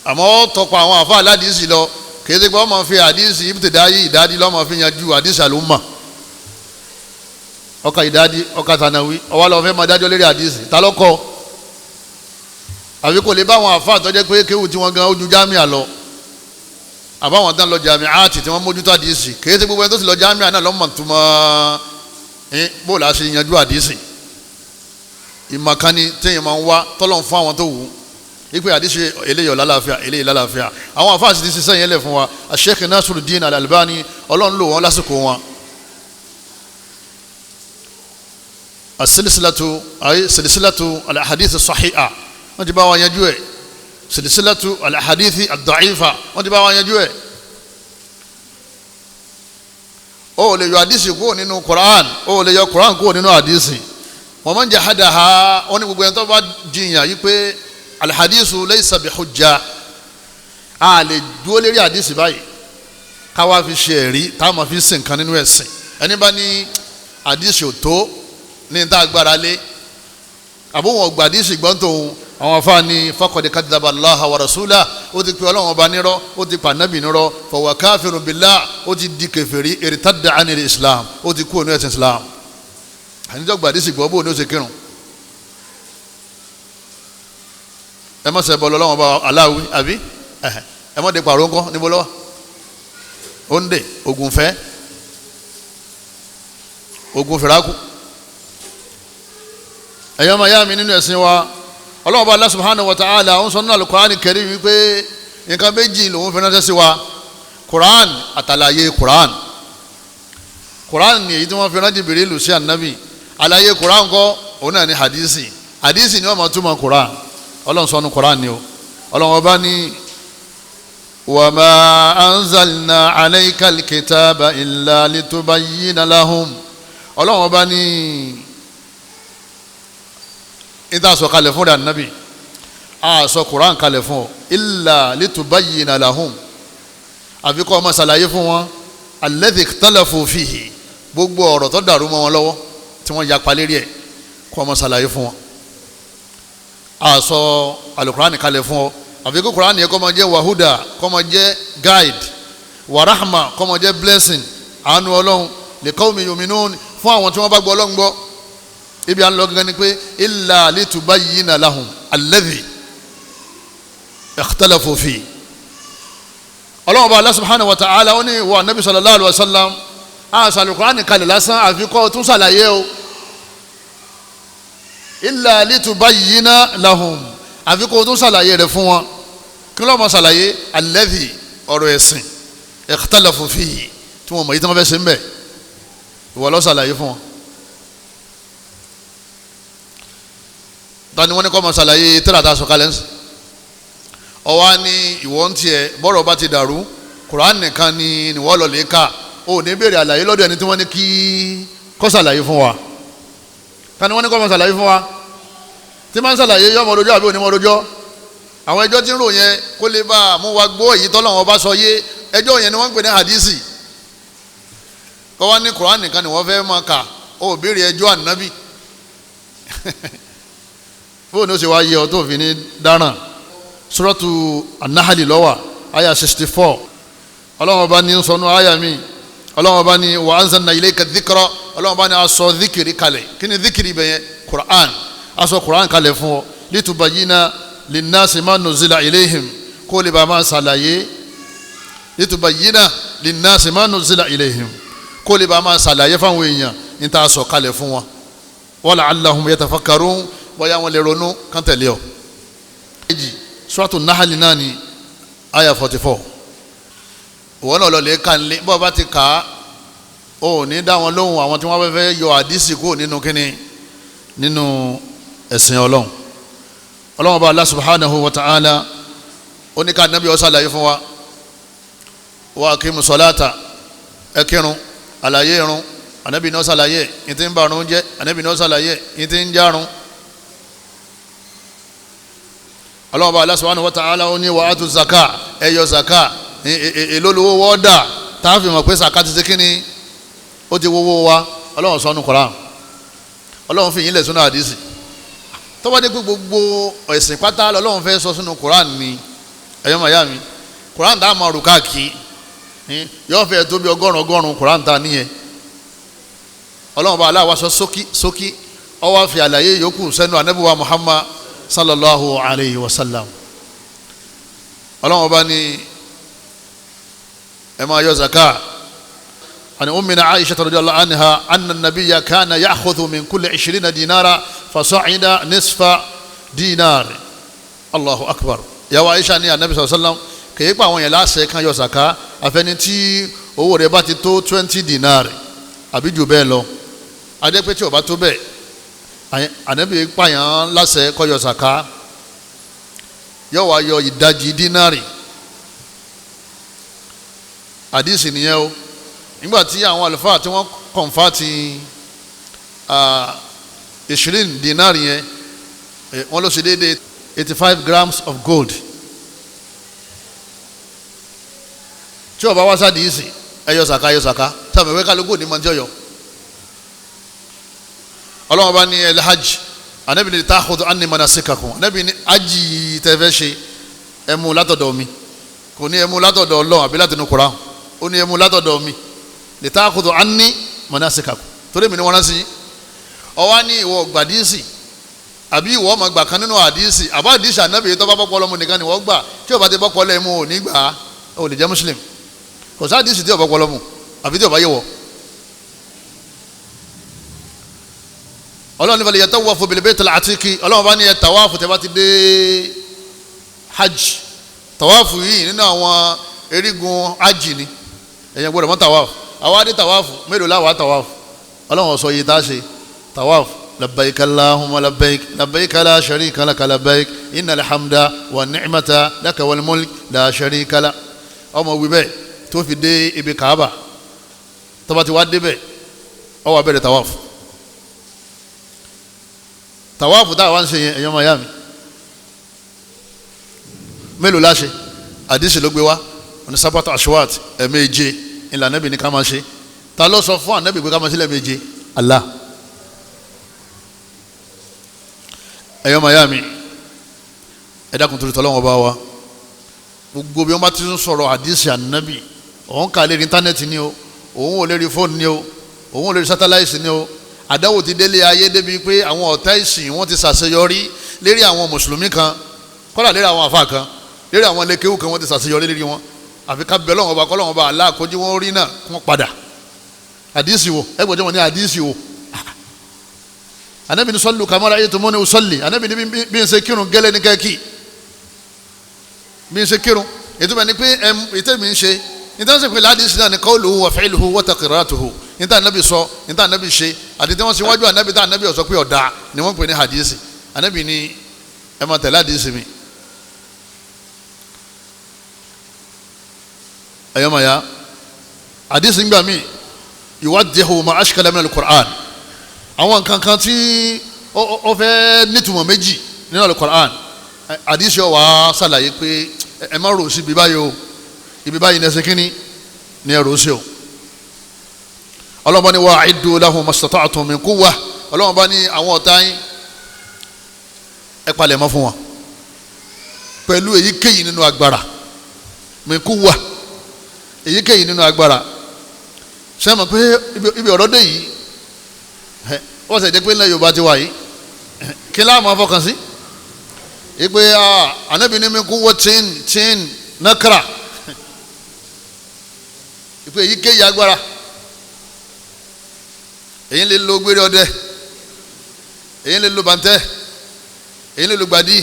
àmọ́ tọpa àwọn àfáà aládìsí lọ kì í ṣe pé wọ́n máa fi hadisi ibtidayi ìdádí lọ́mọ fi yanjú hadisi àlùmọ̀ ọkà ìdádí ọkà tànàwí ọwọ́ lọ́wọ́ fẹ́ máa dájọ́ lérí hadisi ta lọ́kọ́ àbí kò lè bá àwọn àfáà tó jẹ́ pé kéwù tí wọ́n gan ojú jámíà lọ àbáwọn tán lọ jàmíàtì tí wọ́n mójútó hadisi kì í ṣe gbogbo ẹni tó sì lọ jámíà náà lọ́mọ tó mọ́ bó la ṣe yanjú hadisi ìmọ̀kánni téèyàn máa ń wá tọ́lọ́n fún àwọn tó wù ú ipe hadisi eléyìí lálàáfíà eléyìí lálàáfíà àwọn àfáà sì ti ṣiṣẹ́ yẹn lẹ̀ fún wa Sheikh Nasiruddin Al-Albani ọlọ́run lò wọ́n lásìkò wọn silsilatu al-ahadith as-sahiha wọ́n ti bá wọn yanjú ẹ̀ silsilatu al-ahadith ad-da'ifa wọ́n ti bá wọn yanjú ẹ̀ ó lè yọ hadisi kúrò nínú Quran ó lè yọ Quran kúrò nínú hadisi wa man jahadaha ó ní gbogbo ẹni tó bá jiyàn yí pé al-hadithu laysa bi hujja a lè dúró lérí hadisi báyìí káwá fi ṣe ẹ̀rí táwọn máa fi sìn kan nínú ẹ̀sìn ẹni bá ní hadisi ò tó ní ta agbára lé àbúwọn ọgbà hadisi gbọ́n tóun àwọn afáàní faqad kadhaba Allaha wa rasulahu ó ti pe ọlọ́run ọba nírọ́ ó ti pa nábì nírọ́ fa huwa kafirun billah ó ti di kèfèrí irtadda anil islam ó ti kú ònú ẹ̀sìn islam àníjọ́ gbàdísì gbọ́ bóun ní ó ṣe kírun ẹ má ṣe bọ́ lọ́wọ́ bá aláwí àbí ẹ má de pàrọ̀ ńkọ́ níbo lọ́wọ́ òǹdè ògùnfẹ́ ògùn fìràkù ẹ̀yọ́ máa yá mi nínú ẹ̀sìn wa ọlọ́wọ́ bá Allah subhanahu wa ta'ala ń sọ nínú al-Qur'an al-Karim wípé nǹkan méjì lòun fi ránṣẹ́ sí wa Qur'an àtàlàyé Qur'an ni èyí tí wọ́n fi rán Jibrilu sí ànábì àlàyé Qur'an kọ́ òun náà ní hadisi ni wọ́n máa túmọ̀ Qur'an ọlọ́run sọ nínú Qur'an ni o ọlọ́run ọba ní wa ma anzalna alayka al-kitaba illa litubayyina lahum ọlọ́run ọba ní ìta sọ kalẹ̀ fún ànábì a sọ Qur'an kalẹ̀ fún ọ illa litubayyina lahum àfi kọ́ ọmọ ṣàlàyé fún wọn alladhi ikhtalafu fihi gbogbo ọ̀rọ̀ tó dàrú mọ́ wọn lọ́wọ́ tí wọ́n yapa lérí ẹ̀ kọ́ ọmọ ṣàlàyé fún wọn a sọ alukurani kalẹ̀ fún ọ àfi kó kurani yẹ kó máa jẹ́ wahuda kó máa jẹ́ guide warahma kó máa jẹ́ blessing àánú ọlọ́run li qawmi yu'minun fún àwọn tí wọ́n bá gbọ́ ọlọ́run gbọ́ ibi à ń lọ gẹ́gẹ́ ni pé illa litubayyina lahum alladhi ikhtalafu fihi ọlọ́run bá Allah subhanahu wa ta'ala ó ní wa nabi sallallahu alayhi wa sallam alukurani kalẹ̀ lásán àfi kó tún ṣàlàyé o illa litubayyina lahum àfi kó tún ṣàlàyé rẹ̀ fún wọn kí ló máa ṣàlàyé alladhi ọ̀rọ̀ ẹ̀sìn ikhtalafu fihi tí wọ́n mọ̀ yìí tí wọ́n fẹ́ ṣe ń bẹ̀ ìwọ ló ṣàlàyé fún wọn. tani wọ́n ní kó máa ṣàlàyé tírà sọ̀kalẹ̀ ń sìn ọwọ́ ní ìwọ ń tiẹ̀ bọ́rọ̀ bá ti dàrú Kùránì nìkan ni ìwọ lọ lè kà ó ní béèrè àlàyé lọ́dọ̀ ẹni tí wọ́n ní kí kó ṣàlàyé fún wa tani wọ́n ní kó máa ṣàlàyé fún wa tí máa ń ṣàlàyé yọ ọmọ rojọ́ àbí onímọ̀ rojọ́ àwọn ẹjọ́ tí ń rò yẹn kó lè bá a mú wa gbọ́ èyí tọ́lọ́wọ́n bá sọ yé ẹjọ́ yẹn ni wọ́n ń pè ní hadisi kọ́ wá ní Kùránì nìkan ni wọ́n fẹ́ máa kà ó béèrè ẹjọ́ ànábì bóun ni ó ṣe wá yẹ ọ tó fi ní dáràn suratu an-Nahl lọ́wà aya 64 ọlọ́wọ́n bá ní sọnù aya mi ọlọ́wọ́n bá ní wa anzalna ilayka dhikra ọlọ́wọ́n bá ní aṣọ dhikiri kalẹ̀ kí ni dhikiri bẹ̀yẹn Qur'an aṣọ Qur'an kalẹ̀ fún ọ litubayyina linnasi ma nuzila ilayhim kó lè bá máa ṣàlàyé litubayyina linnasi ma nuzila ilayhim kó lè bá máa ṣàlàyé fáwọn èèyàn ní ta aṣọ kalẹ̀ fún wọn wa la'allahum yatafakkarun bóyá wọn lè ronú kán tẹ̀lé ọ. suratu Nahl náà ni aya 44 ìwọ náà lọ lè ka nílé bọ́ọ̀ bá ti kà á ó ní dá wọn lóhùn àwọn tí wọ́n fẹ́ yọ àdísì kúrò nínú kíni nínú ẹ̀sìn ọlọ́run ọlọ́run bá Allah subhanahu wa ta'ala ó ní ká nábì ó ṣàlàyé fún wa wa aqimu salata ẹ kírun àlàyé irun ànábì náà ṣàlàyé ní ti ń bá irun jẹ́ ànábì náà ṣàlàyé ní ti ń járun ọlọ́run bá Allah subhanahu wa ta'ala ó ní wa atu zaka ẹ yọ zaka èlólówó wọ́ọ́dà tá a fi mọ̀ pé zaka ti ṣe kíni ó ti wọ́wọ́ wa ọlọ́run sọ nínú Qur'an ọlọ́run fi yín lẹ̀ sínú àdìsí tọ́wọ́ dé pé gbogbo ẹ̀sìn pátá lọ́lọ́run fẹ́ sọ sínú Qur'an ni ẹ̀yọ́ màyá mi Qur'an tá a máa rù káàkiri yóò fẹ́ tó bí ọgọ́rùn Qur'an tá a níyẹn ọlọ́run bá aláwa sọ sókí ó wá fi àlàyé yòókù sẹ́nu ànábì wa Muhammad sallallahu alayhi wa sallam ọlọ́run bá ní ẹ máa yọ zaka. عن أمنا عائشة رضي الله عنها أن النبي كان يأخذ من كل 20 دينارا فصعد نصف دينار الله أكبر يا عائشة ni النبي صلى الله عليه وسلم kìí pa àwọn yẹn láṣẹ kan yọ sàká àfẹni tí owó rẹ̀ bá ti tó 20 dinar àbí jù bẹ́ẹ̀ lọ adépẹ́ tí ó bá tó bẹ́ẹ̀ ànábì pààyàn láṣẹ kó yọ sàká yóò wá yọ ìdajì dínárì àdìsí nìyẹn o nígbà tí àwọn àlùfáà tí wọ́n kọ̀nfàtì 20 dinar yẹn wọ́n ló ṣe déédéé 85 grams of gold tí ó bá wá sáà dìísì ẹyọ sàká sábà wẹ́ kálukú ní mọ́tí ọ̀yọ́ ọlọ́wọ́n bá ní ẹlẹ́ hajj anábì ní ta'khudhu anni manasikakum anábì ní hajj tẹ́fẹ́ ṣe ẹmu látọ̀dọ̀ mi kò ní ẹmu látọ̀dọ̀ Ọlọ́run àbí látinú Kùránì ó ní ẹmu látọ̀dọ̀ mi li ta'khudhu anni manasikakum torí mi ni wọ́n rán sí ọwọ́ ní ìwọ gbàdísì àbí ìwọ ọmọ gbà kan nínú àdìsí àbá àdìsí ànábì tó bá bọ́pọ̀ lọ́mọ nìkan ni wọ́n gbà tí ó bá ti bọ́pọ̀ lẹ́mu ò ní gbà á ò lè jẹ́ muslim kò sí àdìsí tí ó bọ́pọ̀ lọ́mọ àbí tí ó bá yẹ wọ. ọlọ́run ní falẹ̀ yatawafu bil baytil atiqi ọlọ́run bá ní ẹ tàwáàfù tẹ́ bá ti dé hajj tàwáàfù yìí nínú àwọn erigun hajj ni ẹ̀yẹn gbọ́dọ̀ mọ́ tàwáàfù àwa dé tàwáàfù mélòó láwa tàwáàfù ọlọ́run sọ yìí tá a ṣe tàwáàfù labbaik allahumma labbaik labbaik la sharika laka labbaik innal hamda wa ni'mata laka wal mulk la sharika la ọmọ wí bẹ́ẹ̀ tó fi dé ibi kaaba tó bá ti wá débẹ̀ ó wá bẹ̀rẹ̀ tàwáàfù tàwáàfù tá a wá ń ṣe yẹn ẹ̀yọ́ mayami mélòó láṣẹ àdìsí ló gbé wá ọ̀nà sábàtà ashwat ẹ̀ẹ̀méje ìlànà Ànábì ní ká máa ṣe ta ló sọ fún Ànábì pé ká máa ṣe lẹ́ẹ̀méje Allah ẹ̀yọ́ mayami ẹ̀dá kun torí tọ́lọ́wọ́n bá wa gbogbo bí wọ́n bá ti ń sọ̀rọ̀ àdìsí Ànábì òun kà lérí íńtánẹ́ẹ̀tì ni o òun ò lérí fóònù ni o òun ò lérí sátáláìsì ni o àdáwò ti délé ayé débi pé àwọn ọ̀tá ìsìn wọ́n ti ṣàṣeyọrí lérí àwọn mùsùlùmí kan kọ́lá lérí àwọn àfáà kan lérí àwọn lékéwù kan wọ́n ti ṣàṣeyọrí lérí wọn àfi ká bẹ Ọlọ́run ọba kọ́lọ́run ọba Allah kójú wọn rí náà kí wọ́n padà àdìsí wo ẹgbẹ̀jọ́ wọn ní àdìsí wo Ànábì ní sallu kama ra'aytumuni usalli Ànábì ní bí n ṣe kírun gẹ́lẹ́ ní kẹ́kì bí n ṣe kírun ètò ìbẹ̀ ni pé ètò mi ń ṣe nítorí sèpè ládìsí náà ni qawluhu wa fi'luhu wa taqriratuhu níta Ànábì sọ níta Ànábì ṣe àti tí wọ́n ṣe wájú Ànábì tá Ànábì ó sọ pé ọ̀dà ni wọ́n pè ní hadisi Ànábì ní ẹ máa tẹ̀lé hadisi mi. ayọ́mọ̀ya hadisi gbà mí yuwaddihu ma ashkala min al-Qur'an àwọn nǹkan kan tí ó fẹ́ nítumọ̀ méjì nínú al-Qur'an hadisi ó wá ṣàlàyé pé ẹ má rò sí ibi báyìí o ibi báyìí ní ẹsẹ̀ kínní ní ẹrù sí o ọlọ́mọba ní wa'iddu lahum mastata'tum min quwwah ọlọ́mọba ní àwọn ọ̀tá yín ẹ palẹ̀ mọ́ fún wọn pẹ̀lú èyíkéyìí nínú agbára min quwwah èyíkéyìí nínú agbára ṣé mọ̀ pé ibi ọ̀rọ̀ dé yìí wọ́n sì jẹ́ pé ńlẹ̀ Yorùbá ti wà yìí kí láàmú afọkàn sí ìpè Ànábì ní min quwwatin nakra ìpè èyíkéyìí agbára èyí lè lo gbére ọdẹ èyí lè lo bàǹtẹ èyí lè lo gbàdí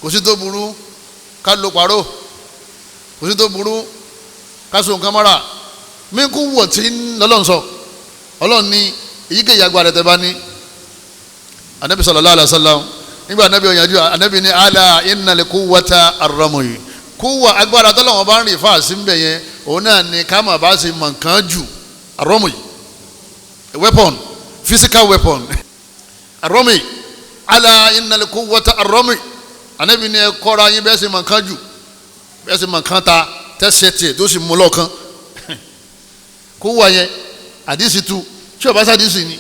kò sí tó burú ká lo pàró kò sí tó burú ká so nǹkan mọ́ra min quwwatin lọ́lọ́run sọ ọlọ́run ní èyíkéyìí agbára tẹ bá ní Ànábì sallallahu alaihi wasallam nígbà Ànábì òyìnbó Ànábì ní ala innal quwwata ar-ramy kúwà agbára tọ́lọ́wọ́n bá ń rìn fáàsì ń bẹ̀ yẹn òun náà ni ká mà bá ṣe mọ̀ nǹkan jù ar-ramy weapon physical weapon ar-ramy ala innal quwwata ar-ramy Ànábì ní ẹ kọ́ra yín bẹ́ẹ̀ ṣe mọ̀ nǹkan jù bẹ́ẹ̀ ṣe mọ̀ nǹkan ta tẹ́sẹ̀ tiẹ̀ tó sì mú lọ́ọ̀kan kúwà yẹn àdìsí tu tí o bá sàdìsí ni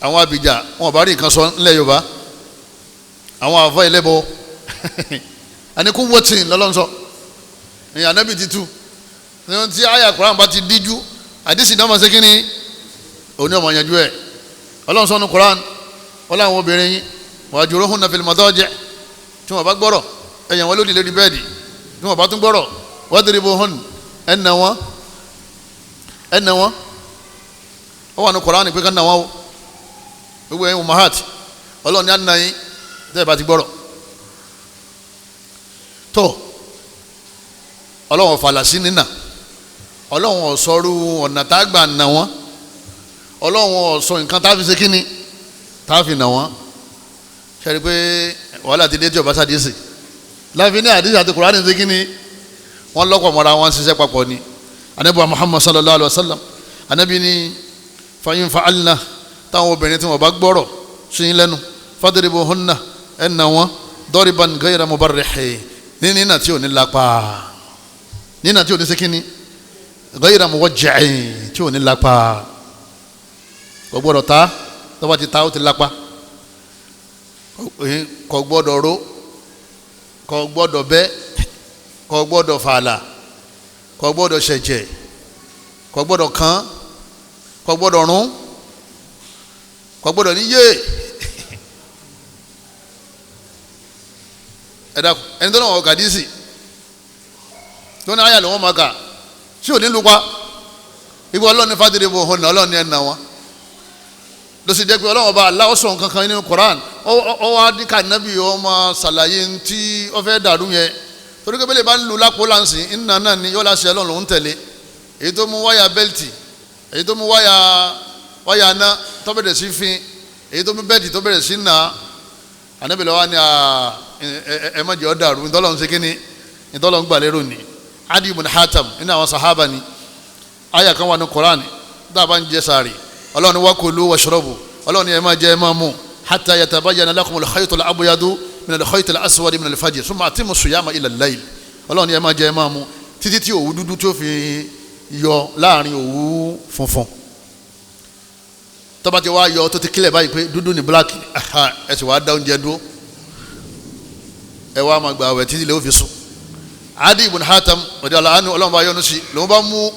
àwọn abidjan wọn bá rí nǹkan sọ nílẹ̀ Yorùbá àwọn àfọ ẹlẹ́bọ àní kó wọ́tìn lọ́lọ́sọ ní Ànábì ti tu ní tí àyà Kùránì bá ti díjú àdìsí náà máa ṣe kí ni òní ọmọ yanjú ẹ̀ Ọlọ́run sọ ní Kùránì wọ́n láwọn obìnrin yín wahjuruhunna fil madaji' tí wọ́n bá gbọ́rọ̀ ẹ̀yàn wọn lódì lórí bẹ́ẹ̀dì tí wọ́n bá tún gbọ́rọ̀ wadribuhunna ẹ̀nà wọn ó wà ní Kùránì pé ká nà wọn o gbogbo ẹ̀yin umahat Ọlọ́run ní àná yín tẹ́ ẹ bá ti gbọ́rọ̀ tó Ọlọ́run fàlà sí nínà Ọlọ́run ọ̀sọ́rú ọ̀nà tá a gbà nà wọ́n Ọlọ́run ọ̀sọ́ nǹkan tá a fi ṣe kíni tá a fi nà wọ́n ṣe rí i pé wàhálà ti dé tí ọba sáà sí láfi ní àdìsí àti Kùránì ṣe kíni wọ́n lọ́pọ̀ mọ́ra wọn ṣiṣẹ́ papọ̀ ni Ànábì Muhammad sallallahu alayhi wa sallam Ànábì ní fàyín fa'alna táwọn obìnrin tí wọ́n bá gbọ́rọ̀ sí yín lẹ́nu fadribuhunna ẹ̀nà wọn dariban ghayra mubarrihi ní nínà tí ò ní lápá nínà tí ò ní sékíní ghayra muwajji'i tí ò ní lápá kò gbọ́dọ̀ ta tó bá ti ta ó ti lápá kò gbọ́dọ̀ ró kò gbọ́dọ̀ bẹ́ kò gbọ́dọ̀ fàlà kò gbọ́dọ̀ ṣẹ̀jẹ̀ kò gbọ́dọ̀ kán kò gbọ́dọ̀ rún kò gbọ́dọ̀ ní yé ẹ̀dá ẹni tó náà wọ̀ kàdísì tó ní ayà ló wọ́n máa kà sí òní lupa ibi ọlọ́ọ̀ni fàdéré bò hàn náà ọlọ́ọ̀ni ẹ̀ nà wọ́n ló sì jẹ́ pé ọlọ́wọ́n bá aláwọ̀ sọ̀rọ̀ kankan nínú Quran ọ wá ní kànábì ọmọ sàlàyé tí ọ fẹ́ dàrú yẹn torí pé bẹ́lẹ̀ bá ń lu lápò láǹsì ńnà náà ni yọ́ọ́ láṣẹ ọlọ́run ló ń tẹ̀lé èyí tó mú wáyà bẹ́lìtì èyí tó mú wáyà ná tó bẹ̀rẹ̀ sí fin èyí tó mú bẹ́ẹ̀tì tó bẹ̀rẹ̀ sí nà ànábì lọ́wọ́ ni ẹ má jẹ́ ọ dàrú ntọ́lọ́run ṣe kíni ntọ́lọ́run gbà lérò ni Adi ibn Hatam nínú àwọn sahaba ni àyà kan wà ní Quran dábàá ń jẹ sààrì ọlọ́run ni wakulu washrabu ọlọ́run ni ẹ máa jẹ ẹ máa mú hatta yatabayyana lakumul khaytul abyadu minal khaytil aswadi minal fajr summa atimmu siyama ilal layl ọlọ́run ni ẹ máa jẹ ẹ máa mú títí tí òwú dúdú tó fi yọ láàrin òwú funfun tó bá ti wá yọ tó ti kílẹ̀ báyìí pé dúdú ni black ẹ sì wá dá oúnjẹ dúró ẹ wá máa gba àwẹ̀ títí lè ó fi sùn Adi ibn Hatam radiyallahu anhu ọlọ́run bá yọ́nú sí lòun bá mú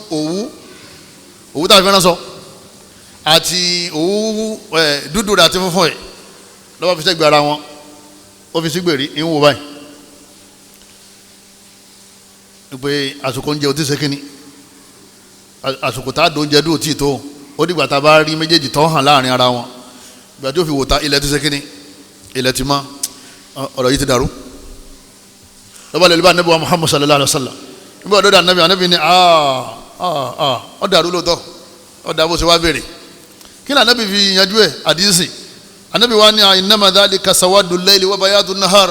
òwú tá a fi fẹ́ràn sọ àti òwú dúdú rẹ̀ àti funfun ẹ̀ lọ́wọ́ fi sẹ́gbẹ̀ẹ́ ara wọn ó fi sígbèrí ń wò báyìí pé àsìkò oúnjẹ ò tí ṣe kíni àsìkò tá a dò oúnjẹ dúró tí ì tó ó dìgbà tá a bá rí méjèèjì tó hàn láàrin ara wọn ìgbà tí ó fi wò ta ilẹ̀ tí ṣe kíni ilẹ̀ ti mọ́ ọ̀rọ̀ yìí ti dàrú lọ́ba lè lè bá anabi wa Muhammad sallallahu alayhi wa sallam nígbà ọ̀dọ́dọ̀ anabi ni ó dàrú lóòótọ́ ó dà bó ṣe wá béèrè kí ni anabi fi yanjú ẹ̀ àdìsí anabi wa ni innama dhalika sawadu layli wa bayadu nahar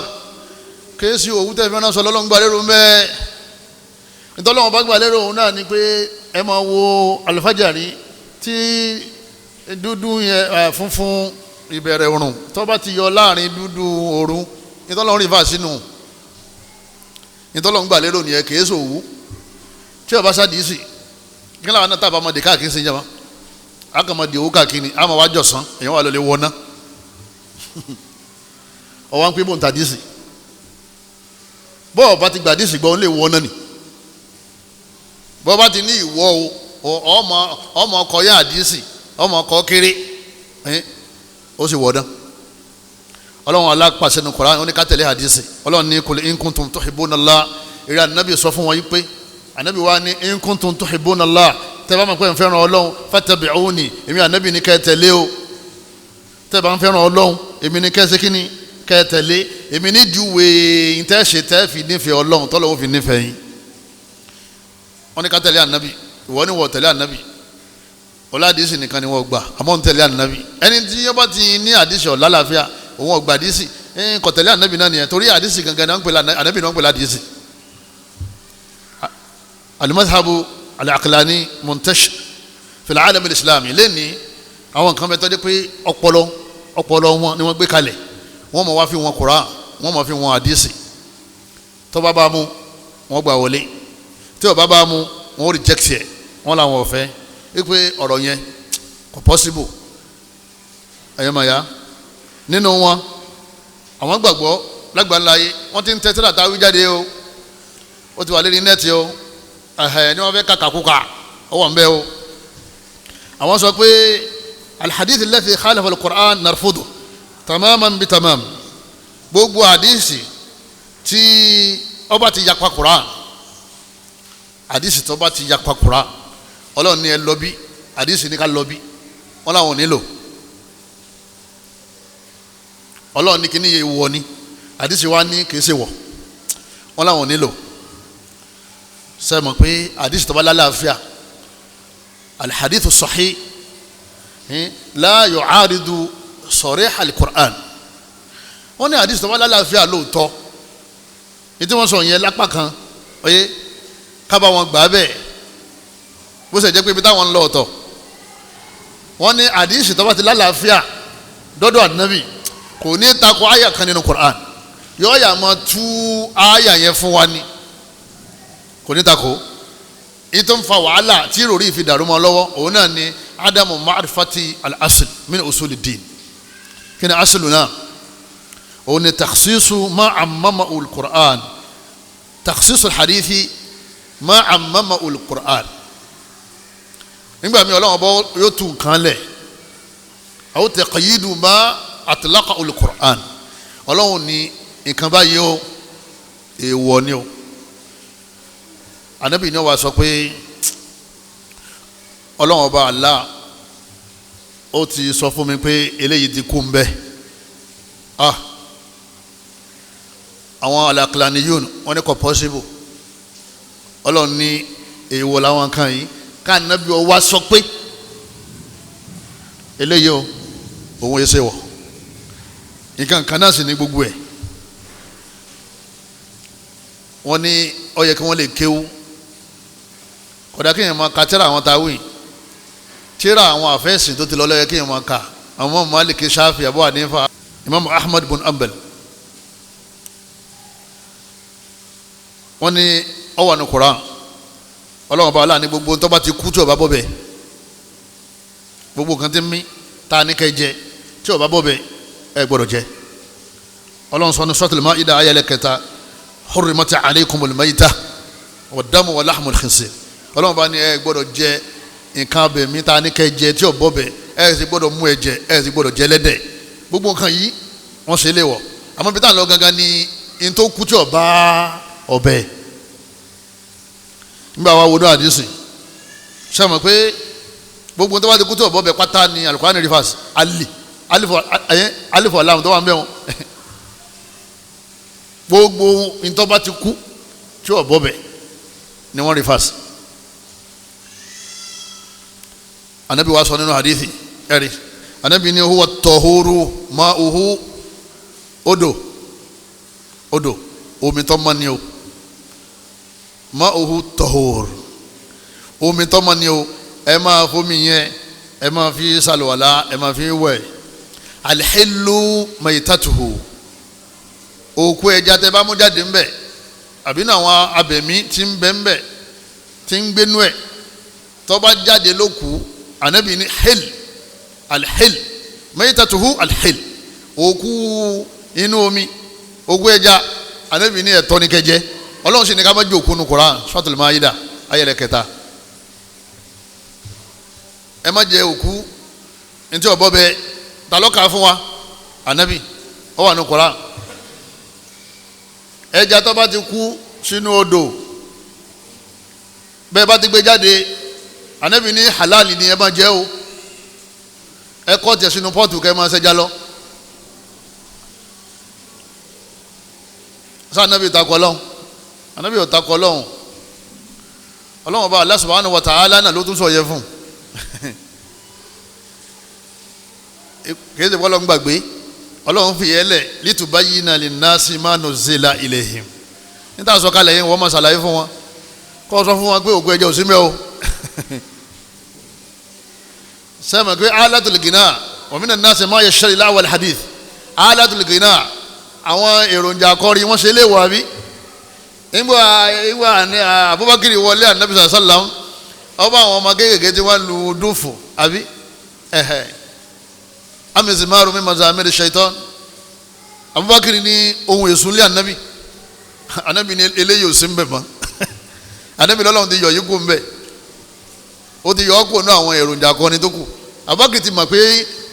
kéésì òwú tẹ̀ fẹ́ràn sọ lọ́lọ́ngbà lérò mẹ́ ìtọ́lọ́wọ́n bá gbà lérò òun náà ni pé ẹ máa wo alifájàrí tí dúdú yẹn funfun ìbẹ̀rẹ̀ òrùn tó bá ti yọ láàrin dúdú òru ìtọ́lọ́wọ́n rí fà sínú ìtọ́lọ́wọ́n gbà lérò nìyẹn kéésì òwú tí ọba sádìísì kí láwọn náà tábà máa dé káàkiri sí ìjọba àkàmọ̀dé owó káàkiri àmọ̀ wá jọ̀sán èèyàn wà lọ́lẹ̀ wọ́ná ọwọ́ ń pè bó ń ta díìsì bọ́ọ̀ bá ti gbà díìsì gbọ́ ń lè wọ́ná ni bọ́ọ̀ bá ti ní ìwọ́ o ọmọ ọkọ̀ yá díìsì ọmọ ọkọ̀ kéré ó sì wọ́dán ọlọ́run alápàṣẹ ní Kùránì ó ní ká tẹ̀lé hadisi ọlọ́run ní kul in kuntum tuhibbuna Allah eré ànábì sọ fún wọn yí pé ànábì wa ní in kuntum tuhibbuna Allah tẹ́bá máa pẹ́ ń fẹ́ràn ọlọ́run fattabi'uni èmi ànábì ní kẹ́ tẹ̀lé o tẹ́bá ń fẹ́ràn ọlọ́run èmi ní kẹ́ ṣe kí ni kẹ́ tẹ̀lé èmi ní juwe ìtẹ́ṣe tẹ́ fi nífẹ̀ẹ́ ọlọ́run tọ́lọ́wọ́ fi nífẹ̀ẹ́ yín wọ́n ní ká tẹ̀lé ànábì ìwọ ni wọ́n tẹ̀lé ànábì ọ̀làdísì nìkan ni wọ́n gbà àmọ́ ń tẹ̀lé ànábì ẹni tí yóò bá ti ní àdísì ọ̀làlàáfíà òun ọgbà àdísì kò tẹ̀lé ànábì náà nìyẹn torí àdísì gangan náà ń pèlè ànábì náà ń pèlè àdísì. al-madhhabu al-aqlani muntashir fil alam al-islami lẹ́ni àwọn nǹkan mẹ́tọ́ dé pé ọpọlọ wọn ni wọ́n gbé kalẹ̀ wọ́n mọ̀ wá fi wọn Kùránì wọ́n mọ̀ fi wọn àdísì tó bá bá mú wọ́n gbà wọlé tí ó bá bá mú wọ́n reject ẹ̀ wọ́n làwọn ò fẹ́ wípé ọ̀rọ̀ yẹn kò possible ẹ̀yẹ́mọ̀ya nínú wọn àwọn gbàgbọ́ lágbàláyé wọ́n ti ń tẹ́tẹ́ láta wí jáde o ó ti wà lérí nẹ́ẹ̀tì o ni wọ́n fẹ́ kàkàkùkà ó wà ń bẹ́ o àwọn sọ pé alhadith alladhi khalafa al-Qur'an narfudu tamaman bi tamam gbogbo hadisi tí ó bá ti yapa Qur'an hadisi tó bá ti yapa Qur'an ọlọ́run ní ẹ lọ bí hadisi ní ká lọ bí wọ́n làwọn ò nílò ọlọ́run ní kíní yẹ wọ ni hadisi wa ní kìí ṣe wọ wọ́n làwọn ò nílò sẹ́mọ̀ pé hadisi tó bá lálàáfíà alhadithu sahih la yu'aridu sarih al-Qur'an wọ́n ní hadisi tó bá lálàáfíà lóòótọ́ ní tí wọ́n sọ yẹn lápá kan oyé kábà wọn gbà bẹ́ẹ̀ bó ṣe jẹ́ pé ibi táwọn ń lọ ọ̀tọ̀ wọ́n ní hadisi tó bá ti lálàáfíà dọ́dọ̀ ànábì kò ní takò àyà kan nínú Qur'an yóò yà máa tú àyà yẹn fún wa ni kò ní takò ìtò ń fa wàhálà tí ìròrí ìfi dàrú mọ́ lọ́wọ́ òun náà ni adamu ma'rifati al-asl min usuli din kí ni aslu náà òun ni takhsisu ma ammama al-Qur'an takhsisu al-hadithi ma ammama al-Qur'an nígbà míì Ọlọ́run bọ́ yóò tú nǹkan lẹ̀ aw taqyidu ma atlaqa al-Qur'an ọlọ́run ní nǹkan báyìí o èèwọ̀ ni o anabi ní wàá sọ pé ọlọ́run ọba Allah ó ti sọ fún mi pé eléyìí ti kú ń bẹ àwọn alaqlaniyun wọn ní kò possible ọlọ́run ní èèwọ̀ làwọn kan yìí ká anabi ọ wá sọ pé eléyìí o òun yẹ ṣe wọ̀ nǹkan kan náà sì ní gbogbo ẹ̀ wọ́n ní ó yẹ kí wọ́n lè kéwú kódà kéèyàn máa ka tírà àwọn táwìn tírà àwọn àfẹ́sìn tó ti lọ lọ́yẹ kéèyàn máa ka àwọn Imam Malik Shafi Abu Hanifa Imam Ahmad bin Hanbal wọ́n ní ó wà ní Quran ọlọ́run bá aláàánú gbogbo tó bá ti kú tí ò bá bọ́ bẹ́ẹ̀ gbogbo kan ti mí tá a ní kẹ́ jẹ tí ò bá bọ́ bẹ́ẹ̀ ẹ gbọ́dọ̀ jẹ ọlọ́run sọ ní Suratul Ma'idah ayẹlẹ kẹta hurrimat alaykumul maytah wad-damu wa lahmul khinzir ọlọ́run bá ní ẹ gbọ́dọ̀ jẹ nǹkan abẹ̀mí tá a ní kẹ́ jẹ tí ò bọ́ bẹ́ẹ̀ ẹ sì gbọ́dọ̀ mú ẹ̀jẹ̀ ẹ sì gbọ́dọ̀ jẹ lẹ́dẹ̀ gbogbo nǹkan yìí wọ́n ṣe léwọ̀ àmọ́ bí táwọn lọ gangan ni n tó kú tí ò bá ọbẹ̀ nígbà wa wo ní àdìsí ṣe mọ̀ pé gbogbo tó bá ti kú tí ò bọ́ bẹ́ẹ̀ pátá ni Al-Qur'an rivers alifu alam tó wà ń bẹ̀ wọn gbogbo ntọ́ bá ti kú tí ò bọ́ bẹ́ẹ̀ ni wọ́n rivers anabi wa sọ nínú hadithi ẹ̀rí anabi ni huwa tọ̀húrú ma'uhu odò omi tó mọ́ ni o ma'uhu tọ̀húrú omi tó mọ́ ni o ẹ máa fomi yẹn ẹ máa fi ṣàlùwàlá ẹ máa fi wẹ̀ alḥillu maytatuhu òkú ẹja tẹ bá mú jáde ńbẹ àbí náà àwọn abẹ̀mí tí ń bẹ ńbẹ tí ń gbénú ẹ̀ tó bá jáde lókù anabi ní alḥil maytatuhu alḥil òkú inú omi òkú ẹja anabi ní ẹ̀tọ́ ní kẹjẹ ọlọ́run sì ní ká má jẹ òkú nu Qur'an Suratul Ma'idah ayẹlẹ kẹta ẹ má jẹ òkú ntí ọ̀bọ bẹ ta ló kà fún wa anabi ó wà ní Qur'an ẹja tó bá ti kú sínú odò bẹ́ẹ̀ bá ti gbé jáde anabi ní halali ni ẹ máa jẹ o ẹ kọ́ tẹ̀ sínú pọ́ọ̀tù kẹ́ ẹ máa ṣẹja lọ sá anabi takọ lọ́hùn anabi ò takọ lọ́hùn ọlọ́hùn ọba Allah subhanahu wa ta'ala náà ló tún sọ yẹ fún kìí ṣe bọ́lọ́ ń gbàgbé ọlọ́run fi yẹ lẹ̀ litubayyina linnasi ma nuzzila ilayhim níta sọ kalẹ̀ yẹn wọ́n máa ṣàlàyé fún wọn kọ́ sọ fún wọn pé òkú ẹja ò sí mẹ́ o sẹ́mi pé alatul ghina wa minan nasi ma yashtari lahu wal hadith alatul ghina àwọn èròjà akọrin wọ́n ṣe lé wọ̀ àbí ìgbà ní Abubakar wọlé anabi sallam ọba àwọn ọmọ kéékèèké tí wọ́n lu dúfù àbí amizimaru mi mazamiri shaitan Abubakar ní ohun èso lé anabi ní eléyìí ò sí ń bẹ̀ mọ́ anabi lọ́lọ́run ti yọ yìí kú ń bẹ̀ ó ti yọ ọ́ kú ní àwọn èròjà akọni tó kù Abubakar ti mọ̀ pé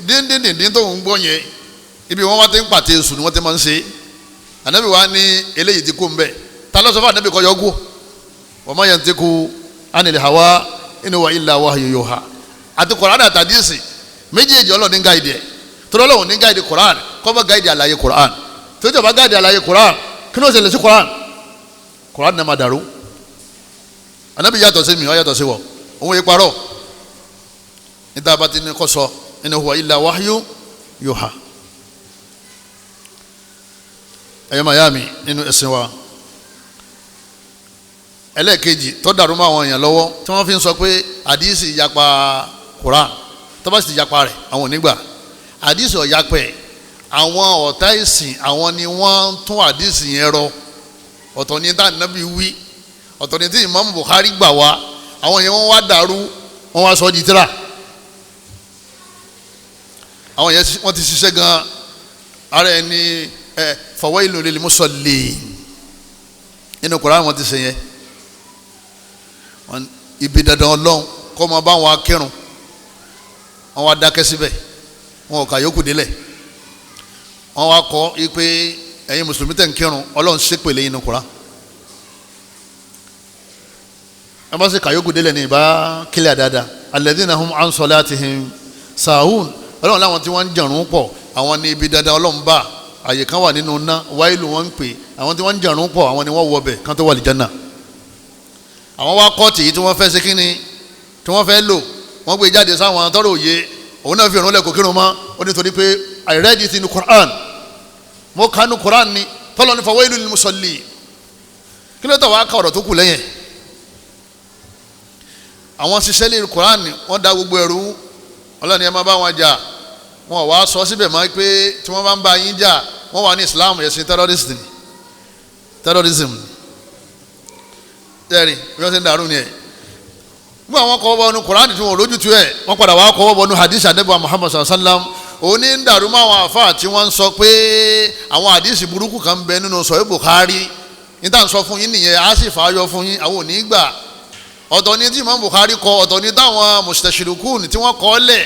díndíndín tó ń gbọ́ yẹn ibi wọn wá ti ń pàtẹ èso ni wọ́n ti máa ń ṣe anabi wa ní eléyìí ti kú ń bẹ̀ ta ló sọ fún anabi kọ́ yọ kú wa ma yantiqu anil hawa in huwa illa wahyu yuha àti Kùránì àti hádísì méjèèjì Ọlọ́run ní gáìdì ẹ̀ torí Ọlọ́run ní gáìdì Kùránì kọ́ bá gáìdì àlàyé Kùránì tó jọba gáìdì àlàyé Kùránì kí ló ṣe lè sí Kùránì náà máa dàrú anabi yàtọ̀ sí mi ọ yàtọ̀ sí wọ òun yìí parọ́ níta bá ti ní kọ́ sọ in huwa illa wahyu yuha ẹ̀yọ́ mayami nínú ẹ̀sìn wa ẹlẹ́ẹ̀kejì tó dàrú mọ́ àwọn èèyàn lọ́wọ́ tí wọ́n fi ń sọ pé àdìsí yapa Kùránì tó bá sì yapa rẹ̀ àwọn onígbà àdìsí ọ̀yapẹ̀ àwọn ọ̀tá ìsìn àwọn ni wọ́n tún àdìsí yẹn rọ ọ̀tọ̀ ní tá ànábì wí ọ̀tọ̀ ní tí Imam Bukhari gbà wá àwọn yẹn wọ́n wá dàrú wọ́n wá sọ di tírà àwọn yẹn wọ́n ti ṣiṣẹ́ gan ara ẹni fawailun lil musallin nínú Kùránì wọ́n ti ṣe yẹn ibi dandan Ọlọ́run kọ́ máa bá wọn akẹ́rùn wọn wá dákẹ́ síbẹ̀ wọn ò kà yókù délẹ̀ wọ́n wá kọ́ pé ẹ̀yin mùsùlùmí tẹ̀ ń kírun Ọlọ́run ṣépèlé yín nínú Kùránì ẹ bá sì kà yókù délẹ̀ ní ìbá kílẹ̀ dáadáa alladhina hum an salatihim sahun Ọlọ́run láwọn tí wọ́n ń jàrún pọ̀ àwọn ní ibi dáadáa Ọlọ́run bá àyè kan wà nínú ná wáìlù wọn ń pè àwọn tí wọ́n ń jàrún pọ̀ àwọn ni wọ́n wọ bẹ̀ kán tó wà lìjánà àwọn wá kọ́ọ̀tì yìí tí wọ́n fẹ́ ṣe kíni tí wọ́n fẹ́ lò wọ́n gbé jáde sáwọn tọ́rọ òye òun náà fi ìrún lẹ́kọ̀ọ́ kírun mọ́ ó ní torí pé I read it in the Quran mo kanu Quran ni tọ́lọ́ ní fawailul lil musallin kí ló tọ̀ wá ká ọ̀rọ̀ tó kù lẹ́yìn àwọn ṣiṣẹ́ lè Quran wọ́n da gbogbo ẹ̀rú ọlọ́ni ẹ máa bá wọn jà wọn wá sọ síbẹ̀ máa pé tí wọ́n bá ń bá yín jà wọ́n wà ní Islam ẹ̀sìn terrorism tẹ́rì bí wọ́n ti ń dàrú ni ẹ̀ nígbà wọn kọ́ bọ́nu Quran tí wọn lójútu ẹ̀ wọ́n padà wá kọ́ bọ́nu hadith anabi Muhammad sallallahu alaihi wasallam òun ní ń dàrú mọ́ àwọn àfáà tí wọ́n ń sọ pé àwọn hadith burúkú kan ń bẹ nínú Sahih Bukhari níta ń sọ fún yín nìyẹn á sì fàáyọ fún yín àwọn ò ní gbà ọ̀tọ̀ ni tí Imam Bukhari kọ ọ̀tọ̀ ni táwọn mustashirikun tí wọ́n kọ́ lẹ̀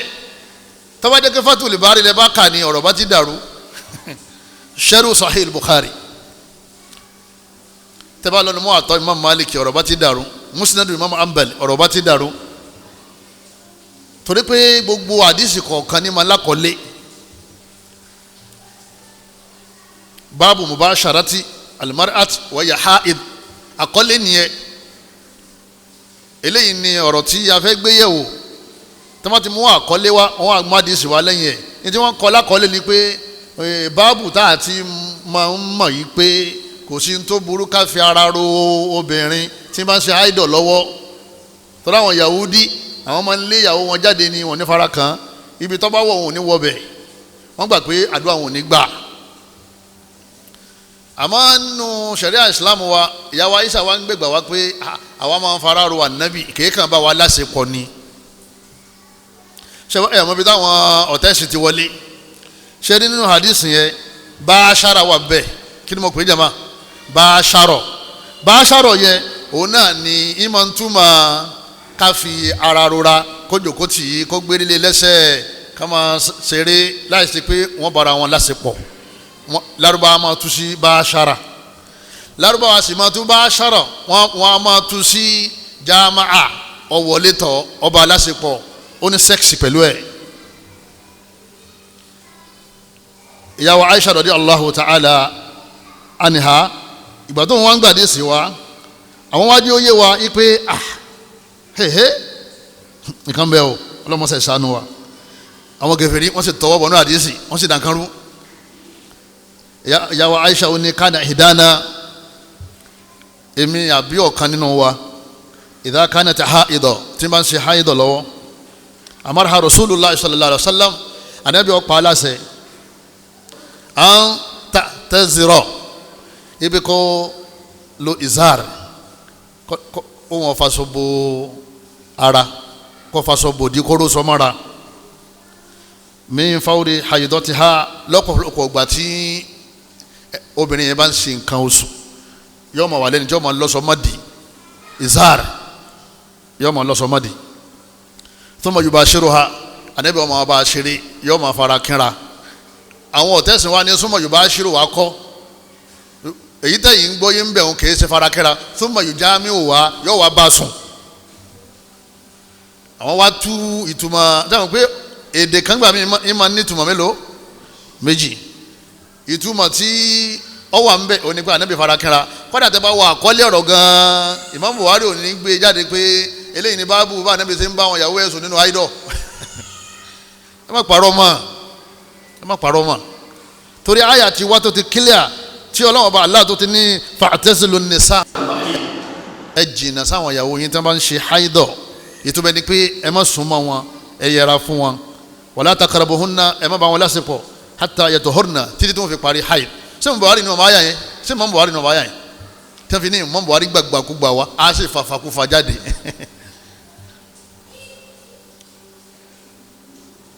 tọ́ba jẹ́ kí Fathul Bari lẹ́ bá kà ní ọ̀rọ̀ bá ti dàrú Sharh Sahih Bukhari tẹ́bá lọ́nu mọ́ àtọ́ Imam Malik ọ̀rọ̀ bá ti dàrú Musnad Imam Hanbal ọ̀rọ̀ bá ti dàrú torí pé gbogbo àdìsí kọ̀ọ̀kan ní máa lákọ̀ọ́lé báàbù mubasharati al-mar'at wa hiya ha'id àkọ́lé nìyẹn eléyìí ni ọ̀rọ̀ tí a fẹ́ gbé yẹ̀wò tí wọ́n ti mú àkọ́lé wa wọ́n á mú àdìsí wa lẹ́yìn ẹ̀ ní tí wọ́n kọ́ lákọ́lé ni pé báàbù tá a ti máa ń mọ̀ yìí pé kò sí tó burú ká fi ara ro obìnrin tí bá ń ṣe áìdọ̀ lọ́wọ́ tọ́lá àwọn Yahudi àwọn máa ń lé ìyàwó wọn jáde ní wọn ní fara kan ibi tó bá wọ̀ wọn ò ní wọbẹ̀ wọ́n gbà pé àdúrà wọn ò ní gbà àmọ́ nínú ṣẹ̀ríà Islam wa ìyàwó Aisha wa ń gbẹ̀gbà wá pé àwa máa ń fara ro ànábì kéèkàn bá wa láṣepọ̀ ni ṣe ẹ̀ mọ́ bí táwọn ọ̀tẹ́sì ti wọlé ṣe nínú hadith yẹn bá aṣára wà bẹ́ẹ̀ kí ni mo pè é jama bá aṣárọ̀ yẹn òun náà ni ìmọ̀ ń túmọ̀ ká fi ara rora kó jòkó tì í kó gbérílé lẹ́sẹ̀ ká máa ṣeré láì sí pé wọ́n bára wọn láṣepọ̀ lárúbáwá máa tú sí bá aṣára lárúbáwá sì máa tú bá aṣárọ̀ wọ́n á máa tú sí jámáà ọ̀wọ́létọ̀ ọba aláṣepọ̀ ó ní sẹ́ẹ̀sì pẹ̀lú ẹ̀. ìyàwó Aisha radiyallahu ta'ala anha ìgbà tó wọn gbàdé sí wa àwọn wájú ó yé wa ipe nǹkan bẹ́ẹ̀ o ọlọ́mọṣẹ́ ìṣàánú wa àwọn kèfèrí wọ́n sì tọwọ́ bọ̀ ní àdísì wọ́n sì dànkanrú ìyàwó Aisha ó ní kánà ìdáná èmi àbí ọ̀kan nínú wa idha kanat haidọ̀ tí bá ń ṣe haidọ̀ lọ́wọ́ amarha Rasulullah sallallahu alaihi wasallam ànábì ọ̀pá aláṣẹ an ta'tazira ibi kò lo izar kò wọn faṣọ bo ara kò faṣọ bo di kóró sọmọra min fawri haidatiha lọ́pọ̀lọpọ̀ ìgbà tí obìnrin yẹn bá ń ṣe nǹkan oṣù yóò máa wà lẹ́ni tí yóò máa lọ́sọmọ́dì izar yóò máa lọ́sọmọ́dì thumma yubashiruha ànábì ọmọ wa bá a ṣeré yóò máa fara kínra àwọn ọ̀tẹ́sìn wa ní thumma yubashiruha kọ́ èyí tẹ̀yìn ń gbọ́ yín bẹ̀ òun kìí ṣe farakẹ́ra thumma yujami'u wa yóò wá bá sùn àwọn wá tú ìtumọ̀ dáhùn pé èdè kan gbà mí ìmọ̀ ní ìtumọ̀ mélòó méjì ìtumọ̀ tí ọ wà ń bẹ̀ òní pé ànábì farakẹ́ra kọ́dà tẹ́ bá wọ àkọ́lé ọ̀rọ̀ gan-an Imam Buhari ò ní gbé jáde pé eléyìí ní báàbù bá ànábì ṣe ń bá àwọn ìyàwó ẹ̀sùn nínú àìdọ̀ ẹ má parọ́ mọ́ torí àyà ti wá tó ti clear tí Ọlọ́run bá Allah tó ti ní fa'tazilu nisa ẹ jìnnà sáwọn ìyàwó yín tí wọ́n bá ń ṣe haidọ̀ ìtumọ̀ ni pé ẹ má súnmọ́ wọn ẹ yẹra fún wọn wala taqrabuhunna ẹ má bá wọn lásìkò hatta yatuhurna títí tí wọ́n fi parí haid ṣé mo Buhari ní ọmọ ayà yẹn ṣé mo Buhari ní ọmọ ayà yẹn tí wọ́n fi ní mo Buhari gbàgbàkúgbà wa á sì fàfàkúfà jáde.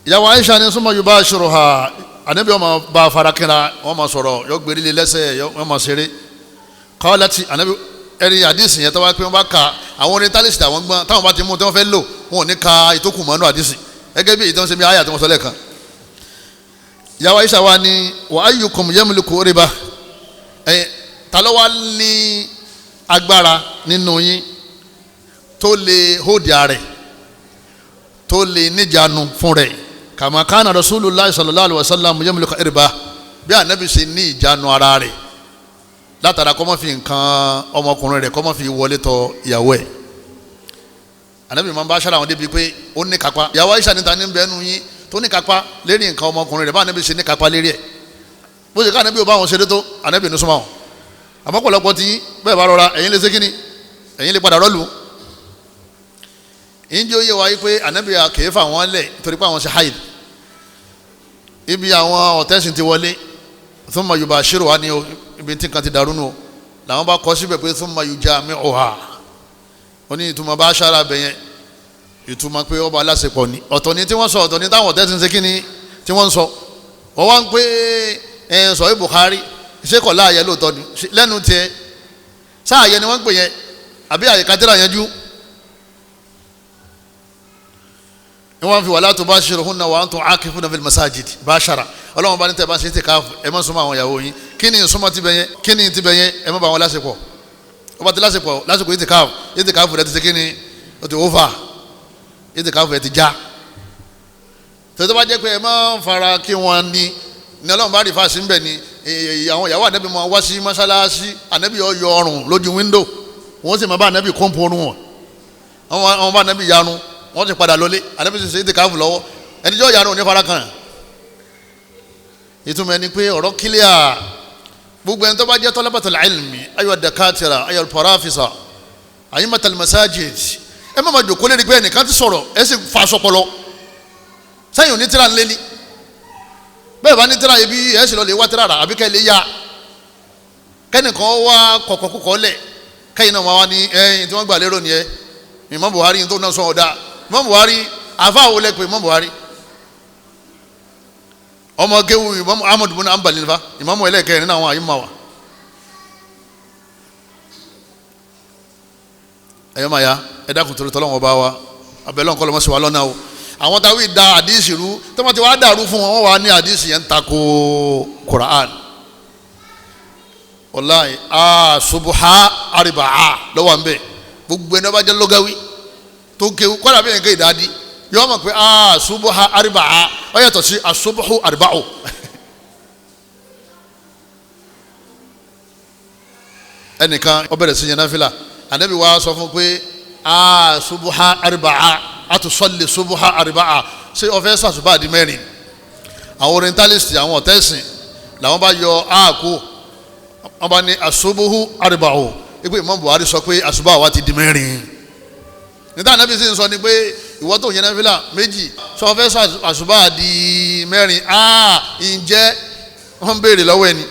ìyàwó Aisha ni summa yubashiruha anabi ọmọ bá farakínra wọn máa sọ̀rọ̀ yọ gbérílé lẹ́sẹ̀ wọn máa ṣeré kọ́lẹ́tì anabi ẹni àdìsí yẹn tó wá pé wọn bá ka àwọn orientalist àwọn gbọ́n táwọn bá ti mú tí wọ́n fẹ́ lò wọn ò ní ka ìtókù mọ́nú àdìsí gẹ́gẹ́ bí ìtàn ṣe bí àyà tí wọ́n sọ lẹ́ẹ̀kan ìyàwó Aisha wa ni wa ayyukum yamliku riba ta ló wà ní agbára nínú yín tó lè hóòdì ààrẹ tó lè níjànú fún rẹ̀ kama kana rasulullah sallallahu alaihi wasallam yamliku riba bí anabi ṣe ní ìjánu ara rẹ̀ látara kó má fi nǹkan ọmọkùnrin rẹ̀ kó má fi wọlé tọ̀ ìyàwó ẹ̀ anabi máa ń bá aṣáájú àwọn débi pé ó ní kápá ìyàwó Aisha níta ní bẹ́ẹ̀ nù yín tó ní kápá lérí nǹkan ọmọkùnrin rẹ̀ bá anabi ṣe ní kápá lérí ẹ̀ bó ṣe ká anabi ò bá wọn ṣeré tó anabi ní súnmọ́ wọn àmọ́ pọ̀lọpọ̀ tí bẹ́ẹ̀ bá rọra ẹ̀yin lè ṣe kíni ẹ̀yin lè padà rọ́ọ̀lù ìjọ yẹ wáyé pé anabi kèé fà wọ́n lẹ̀ torí pé àwọn ṣe haid ibi àwọn ọ̀tẹ́sìn ti wọlé thumma yubashiruha ní ibi tí nǹkan ti dàrú nù làwọn bá kọ́ síbẹ̀ pé thumma yujami'uha ó ní ìtumọ̀ bá ṣára bẹ̀yẹn ìtumọ̀ pé ọba aláṣepọ̀ ní ọ̀tọ̀ ní tí wọ́n sọ ọ̀tọ̀ ní táwọn ọ̀tẹ́sìn ṣe kíni tí wọ́n ń sọ wọ́n wá ń pé sọ Bukhari ṣé kọ̀ láàyè lóòótọ́ ni lẹ́nu tiẹ̀ sáàyè ni wọ́n ń pè yẹn àbí àyè kátìrà yẹn jú ni wọ́n fi wala tubashiruhunna wa antum aakifuna fil masajid bashara ọlọ́wọ́n bá ní tẹ́ bá ṣe ìtìkáfù ẹ má súnmọ́ àwọn ìyàwó yín kí ni ìsúnmọ́ ti bẹ̀yẹn kí ni ti bẹ̀yẹn ẹ má bá wọn lásìkò ó bá ti lásìkò ìtìkáfù rẹ ti ṣe kí ni ó ti over ìtìkáfù rẹ ti já tètè bá jẹ́ pé ẹ má fara kí wọ́n ní ọlọ́run bá rí fàṣí ń bẹ̀ ni àwọn ìyàwó ànábì máa wá sí mọ́ṣáláṣí ànábì yọ ọrùn lójú wíńdò wọ́n sì máa bá ànábì kọ́ńpù orun wọn àwọn bá ànábì yarun wọ́n ti padà lọlé ànábì sì ṣe ìtìkáfù lọ́wọ́ ẹni jọ́ yarun ò ní fara kan ìtumọ̀ ẹni pé ọ̀rọ̀ kílíà gbogbo ẹni tó bá jẹ́ talabatul ilmi ayọ̀ dakatira ayọ̀ parafisa ayyimatal masajid ẹ má ma jòkó lérí pé ẹnìkan ti sọ̀rọ̀ ẹ sì fa sọpọlọ sẹ́yìn ò ní tíra ńlẹ́ ni bẹ́ẹ̀ bá ní tíra yìí bí ẹ sì lọ lè wá tíra rà àbí kẹ́ lè ya kẹ́nìkan wá kọ̀kọ́ kúkọ́ lẹ̀ kẹ́yìn náà wá ní ẹ̀yìn tí wọ́n gbà lérò nìyẹn Imam Buhari tó náà sọ ọ̀dà Imam Buhari àfa wo lẹ pé Imam Buhari ọmọ kéwu Imam Ahmad bin Hanbal nífa Imam ẹlẹ́kẹ̀rin nínú àwọn àyíma wa ẹ̀yọ́ máa ya ẹ dákun torí tọ́lọ́wọ́n bá wa abẹ́lẹ́ ọ̀kọ́ lọ́mọ́ sí wa lọ́nà o àwọn táwí da àdìsí rú tọ́mọ tí wàá dàrú fún wọn wọ́n wà ní àdìsí yẹn ń takò Quran wàláhì subuha arba'a lọ́wọ́ à ń bẹ̀ gbogbo ẹni wọ́n bá jẹ́ lọ́gáwí tó kéwu kọ́lá bẹ́ẹ̀ ké ìdádì yọ mọ̀ pé subuha arba'a ó yàtọ̀ sí asubuhu arba'u ẹnìkan ó bẹ̀rẹ̀ sí yẹn náfìlà ànábì wa sọ fún pé subuha arba'a atusalli subuha arba'a ṣé ó fẹ́ sàṣùbà di mẹ́rin àwọn orientalist àwọn ọ̀tẹ́sìn làwọn bá yọ àákú wọn bá ní asubuhu arba'u ipò Imam Buhari sọ pé àṣùbà wa ti di mẹ́rin níta ànábì sì ń sọ ni pé ìwọ tó yẹn náfìlà méjì sọ fẹ́ àṣùbà di mẹ́rin ǹjẹ́ wọ́n ń béèrè lọ́wọ́ ẹni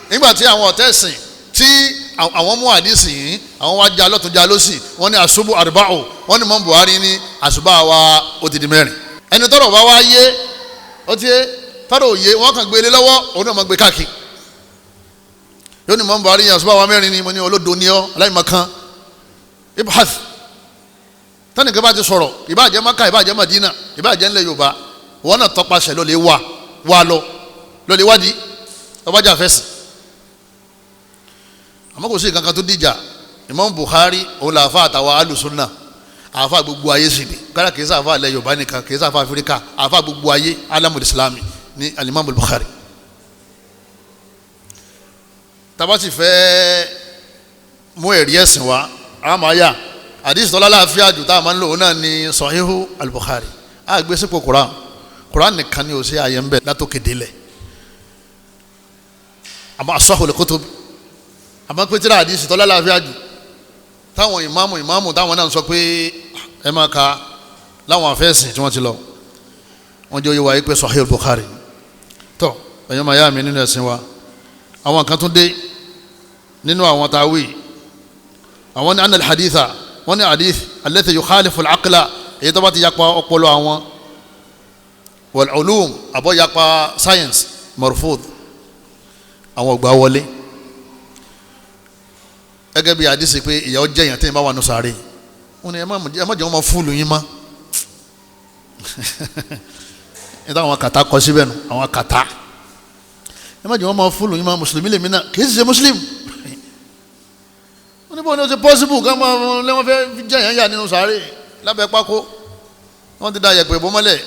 nígbà tí àwọn ọ̀tẹ́sìn tí àwọn mú àdìsí yìí àwọn wá já lọ́tún já lọ́sì wọ́n ní àṣùbù arba'u wọ́n ní Imam Buhari ní àṣùbà wa ó ti di mẹ́rin ẹni tọ́rọ̀ bá wá yé ó ti yé tọ́rọ̀ òye wọ́n kàn gbé lé lọ́wọ́ òun náà máa gbé káàkiri yóò ní Imam Buhari yẹn àṣùbà wa mẹ́rin ni mo ní olódo ní ọ aláìmọ̀kan ibhath tánìkan bá ti sọ̀rọ̀ ìbáàjẹ́ Maka ìbáàjẹ́ Madina ìbáàjẹ́ ńlẹ̀ Yorùbá wọn náà tọpasẹ̀ ló lè wá lọ ló lè wádìí ọbàjà fẹ́sì àmọ́ kò sí kankan tó dìjà Imam Bukhari òun làáfà àtàwọn alùsùnà àáfà gbogbo ayé sì ni kára kìí sáfà ilẹ̀ Yorùbá nìkan kìí sáfà Áfíríkà àáfà gbogbo ayé alamul Islami ní Al-Imam Bukhari tabati fẹ́ mú ẹ̀rí ẹ̀sìn wa àmàyà àdìsí tọ́lá láàfíà jù tá a máa ń lò ó náà ní Sahihu al-Bukhari àgbésípò Quran nìkan ni ó ṣe àyẹ̀ ń bẹ̀ látòkè délẹ̀ àmọ́ asahul kutub àmọ́ pé tíra àdìsí tọ́lá láàfíà jù táwọn ìmáàmù táwọn náà sọ pé ẹ máa ka láwọn afẹ́sìn tí wọ́n ti lọ wọ́n jẹ́ oyè wáyé pé Sahih al-Bukhari tọ́ ẹ̀yọ́ máa yá mi nínú ẹ̀sìn wa àwọn kan tún dé nínú àwọn táwí àwọn ní anna al-haditha wọ́n ní hadith alladhi yukhalifu al-aqla èyí tó bá ti yapa ọpọlọ àwọn wal-ulum àbọ̀ yapa science marfud àwọn ọgbà wọlé gẹ́gẹ́ bí àdìsí pé ìyàwó jẹ́ èèyàn tẹ́yìn bá wà nù sáré wọn ni ẹ má jẹ́ wọn máa fúlù yín mọ́ ní táwọn kàtá kọ síbẹ̀ nù àwọn kàtá ẹ má jẹ́ wọ́n máa fúlù yín máa mùsùlùmí lèmi náà kì í ṣe mùsùlùmí wọ́n ní bọ́ọ̀ ni ó ṣe pọ́sibù ká máa lẹ́wọ́n fẹ́ jẹ́ yẹn yà nínú sàárè lábẹ́ pákó wọ́n ti da yẹ̀pẹ̀ bọ́ mọ́lẹ̀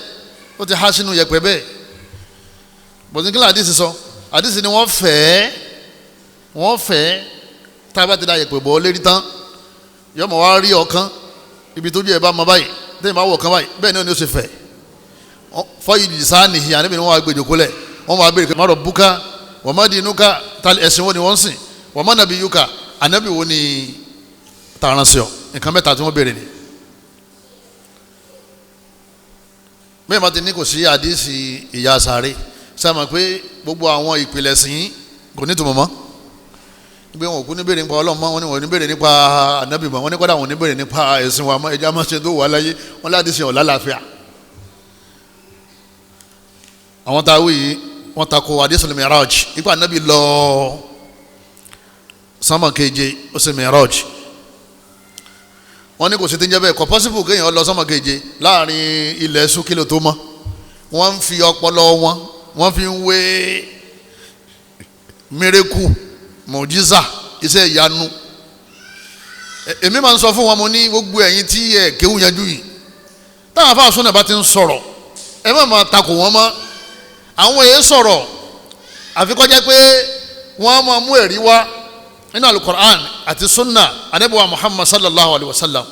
ó ti há sínú yẹ̀pẹ̀ bẹ́ẹ̀ bọ̀dínkìlá àdìsí sọ àdìsí ni wọ́n fẹ́ tá a bá ti da yẹ̀pẹ̀ bọ́ lérí tán yọmọ wa rí ọ̀kan ibi tójú ẹ̀ bá mọ báyìí tẹ́yìn bá wọ̀ kan báyìí bẹ́ẹ̀ ni ó ṣe fẹ́ fọyì lisani hi àníbi ni wọ́n wá gbé jòkó lẹ̀ wọ́n máa béèrè mọ́rọ̀ búkà wọ́n má di inú ká ẹ̀sìn wo ni wọ́n sìn wọ́n má nàbí yúkà ànábì wo ni tààràn sí ọ nǹkan mẹ́ta tí wọ́n béèrè ni. bẹ́ẹ̀ máa ti ní kò sí àdìsí ìyà sáré sáà pé gbogbo àwọn ìpìlẹ̀ sìn kò ní tùmọ̀ mọ́ gbé wọn kú ní béèrè nípa Ọlọ́run mọ́ wọn ní wọn ní béèrè nípa ànábì mọ́ wọn ní kọ́dà wọn ní béèrè nípa ẹ̀sìn wa mọ́ ẹja máa ṣe tó wà láyé wọn láti ṣe ọ̀la láàfíà. àwọn tá a wí yìí wọ́n ta ko hadisul Miraj nípa ànábì lọ sánmà keje ó ṣe Miraj wọ́n ní kò sí ti ń jẹ́ bẹ́ẹ̀ kò pọ́sibù kéèyàn lọ sánmà keje láàrin ilẹ̀ sùn kílò tó mọ́ wọ́n ń fi ọpọlọ wọ́n fi ń wé mírèkù mọ̀jísà iṣẹ́ ìyanu èmi máa ń sọ fún wọn mo ní gbogbo ẹ̀yin tí ẹ̀ kéwù yanjú yìí táwọn afáà súnà bá ti ń sọ̀rọ̀ ẹ má máa takò wọ́n mọ́ àwọn èyí sọ̀rọ̀ àfi kó jẹ́ pé wọ́n á máa mú ẹ̀rí wá nínú alukur'an àti sunna anabiwa Muhammad sallallahu alayhi wa sallam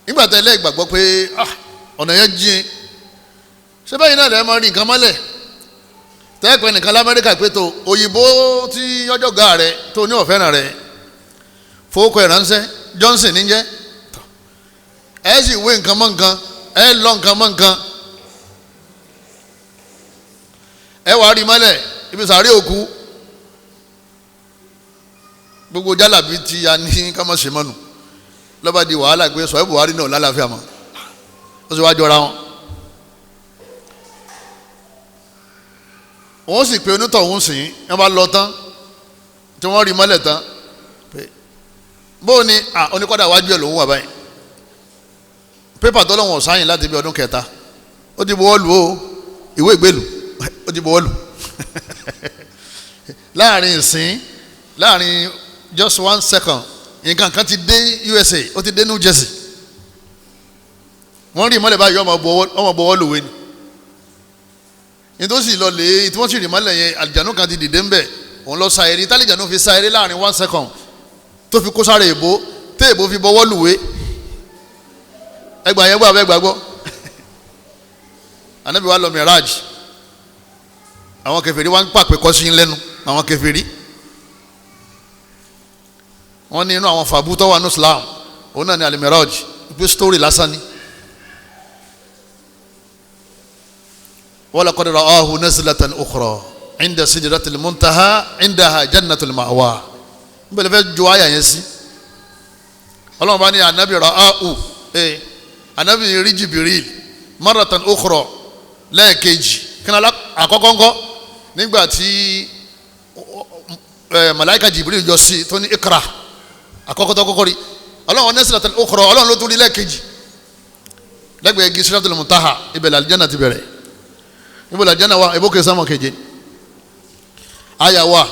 nígbà tí ẹlẹ́yìn gbàgbọ́ pé ọ̀nà yẹn jíìn ṣé báyìí náà lẹ́ẹ̀ máa rí nǹkan mọ́lẹ̀ tẹ́ẹ̀pẹ́ nìkan lamẹ́ríkà pé tó òyìnbó tí ọjọ́ ga rẹ̀ tó ní ọ̀fẹ́ náà rẹ̀ fowókọ ìránṣẹ́ Johnson níjẹ́ ẹ sì wé nǹkan mọ́ nǹkan ẹ lọ nǹkan mọ́ nǹkan ẹ wàá rí mọ́lẹ̀ ibi sàárè òkú gbogbo jálàbí tí a ní ká má ṣe mọ́nu lọ́ba di wàhálà pé sọ̀rọ̀ Buhari náà lálàáfíà mọ́ ó sì wá jọra wọn. wọ́n sì pé onítọ̀hún sìn wọ́n bá lọ tán tí wọ́n rí mọ́lẹ̀ tán bó ni oníkọ́dà wájú ẹ̀ lòún wà báyìí pépà tó lọ́wọ́ sáyìn láti bí ọdún kẹta ó ti bọ́ọ̀lù o ìwé ìgbélù ó ti bọ́ọ̀lù láàrin ìsìn láàrin just 1 second nǹkan kan ti dé USA ó ti dé New Jersey wọ́n rí mọ́lẹ̀ báyìí ọmọ bọ́ọ̀lù wé ni nítòsí lọ lè tí wọ́n sì rí mọ́lẹ̀ yẹn àlìjánu kan ti dìde ń bẹ̀ òun lọ sa eré tálíjánu fi sa eré láàrin 1 second tó fi kó sáré èbó té èbó fi bọ́wọ́ lùwé ẹgbà yẹn gbọ́ abẹ́ gbàgbọ́ anabi wa lọ Miraj àwọn kèfèrí wa ń pàpẹ kọ́ sí lẹ́nu àwọn kèfèrí wọ́n ní inú àwọn fàbútọ́ wà ní Islam òun náà ní al-Miraj pé story lásán ni. ولقد رآه نزلة أخرى عند سدرة المنتهى عندها جنة المأوى بل في جوايا يسي اللهم باني النبي رآه النبي ري جبريل مرة أخرى لا كيجي كنا لك أكوكونكو nígbà tí màláíkà Jibril jọ sí tó ní Iqra àkọ́kọ́ tó kọ́kọ́ rí Ọlọ́run Nazlatul Ukhra Ọlọ́run ló tún rí lẹ́ẹ̀kejì lẹ́gbẹ̀ẹ́ igi Sidratul Muntaha ibẹ̀ l'Aljanna ti bẹ̀rẹ̀ níbo l'Aljanna wa ebókè sámọ̀ keje àyà wa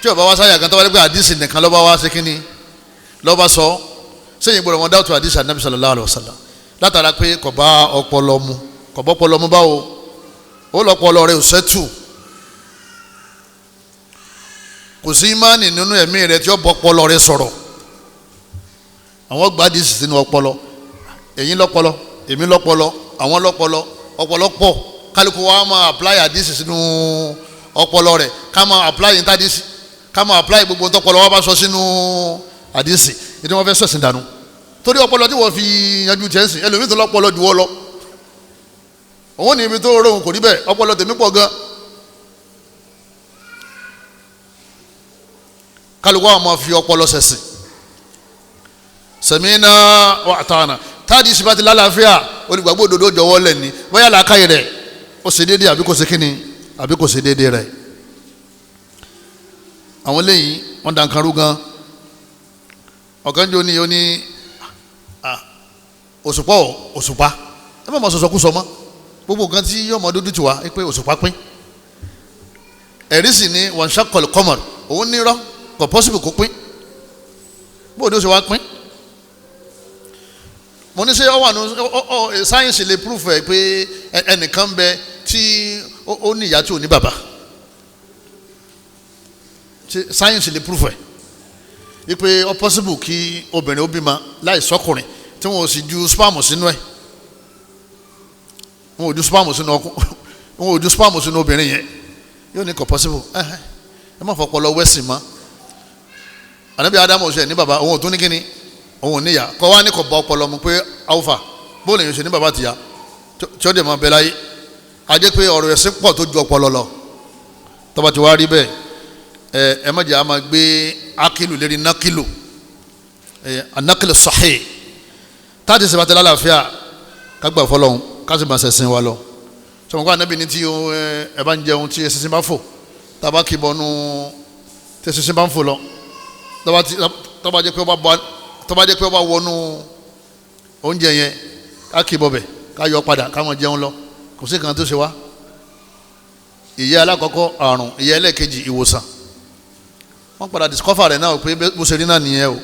tí ọba wa sáyà kan tó wá lẹ́gbẹ̀ẹ́ àdìsí nìkan lọ́ba wa ṣe kínní lọ́ba sọ sẹ́yìn gbọ́dọ̀ wọn dáwọ́tò àdìsí Ànábì sallallahu alaihi wasallam látara pé kò bá ọpọlọ mu kò bọ́ ọpọlọ mu báwo ó lọ́pọlọ rẹ̀ ò sẹ́tù kò sí ìmánì nínú ẹ̀mí rẹ̀ tí ó bọ́ ọpọlọ rẹ̀ sọ̀rọ̀ àwọn gba àdìsí sínú ọpọlọ ẹ̀yin lọ́pọlọ èmi lọ́pọlọ àwọn lọ́pọlọ ọpọlọ pọ̀ kálukú wa máa apply àdìsí sínú ọpọlọ rẹ̀ ká máa apply yín tádìsí ká máa apply gbogbo tọpọlọ wa bá sọ sínú àdìsí ìdí wọn fẹ́ sọ̀sìn dànù torí ọpọlọ tí wọ́n fi yanjú jẹ́nsì ẹlòmíì tó lọ́pọlọ jù wọ́ lọ òun ní ibi tó rọrùn kò rí bẹ́ẹ̀ ọpọlọ tèmi pọ̀ gan kálukú wa máa fi ọpọlọ sẹ̀sìn sẹ̀mínà wà tààna táàdì ìsìnbá ti lálàáfíà olùgbàgbọ́ òdodo jọ̀wọ́ lẹ́ni bóyá làákàyè rẹ̀ ó ṣe déédéé àbí kò ṣe kíni àbí kò ṣe déédéé rẹ̀ àwọn lẹ́yìn wọ́n dànkanrú gan ọ̀gánjọ́ ni ó ní òṣùpá ẹ má mọ̀ sọ̀sọ̀ kú sọ mọ́ gbogbo nǹkan tí yóò mọ dúdú tiwa pé òṣùpá pín ẹ̀rí sì ni wọ́n ṣàkọlù kọ́mọ̀ òun nírọ́ kò pọ́sibù kó pín bóòdù ó ṣe wá pín mo ní sẹ́ ọ wà nù sáyẹ́nsì lè proof ẹ̀ pé ẹnìkan bẹ tí ó ní ìyá tí ò ní bàbá sáyẹ́nsì lè proof ẹ̀ wípé ó possible kí obìnrin ó bímọ láì sọ́kùnrin tí wọn ò sì ju spam sínú ẹ̀ wọn ò ju spam sínú obìnrin yẹn yóò ní kò possible ẹ má fọpọlọ wẹ́sìn mọ́ ànábì Ádámù ọ̀sẹ̀ ní bàbá òun ò tún ní kíni òun ò níyà kọ́ wá ní kò bá ọpọlọ mu pé awúfà bóòlù yẹn ṣe ní bàbá tìyà tí ó dẹ̀ máa bẹ láyé a jẹ́ pé ọ̀rọ̀ ẹ̀sìn pọ̀ tó ju ọpọlọ lọ tó bá ti wá rí bẹ́ẹ̀ ẹ má jẹ́ a máa gbé akilu lérí nakilu anakilu sahih táàtì sèbàtì lálàáfíà kágbà fọlọ́hún kásì máa ṣẹ̀sìn wa lọ sọ̀rọ̀ kó ànábì ní tí ẹ bá ń jẹun tí ẹ̀sìn bá fò tábà kì í bọ́nu tí ẹ̀sìn bá ń fò lọ tó bá jẹ́ pé ó bá wọnú oúnjẹ yẹn ká kì í bọ̀bẹ̀ ká yọ padà ká máa jẹun lọ kò sí kan tó ṣe wá ìyẹ́ alákọ̀ọ́kọ́ àrùn ìyẹ́ ẹlẹ́ẹ̀kejì ìwòsàn wọ́n padà discover rẹ̀ náà pé bó ṣe rí náà nìyẹn o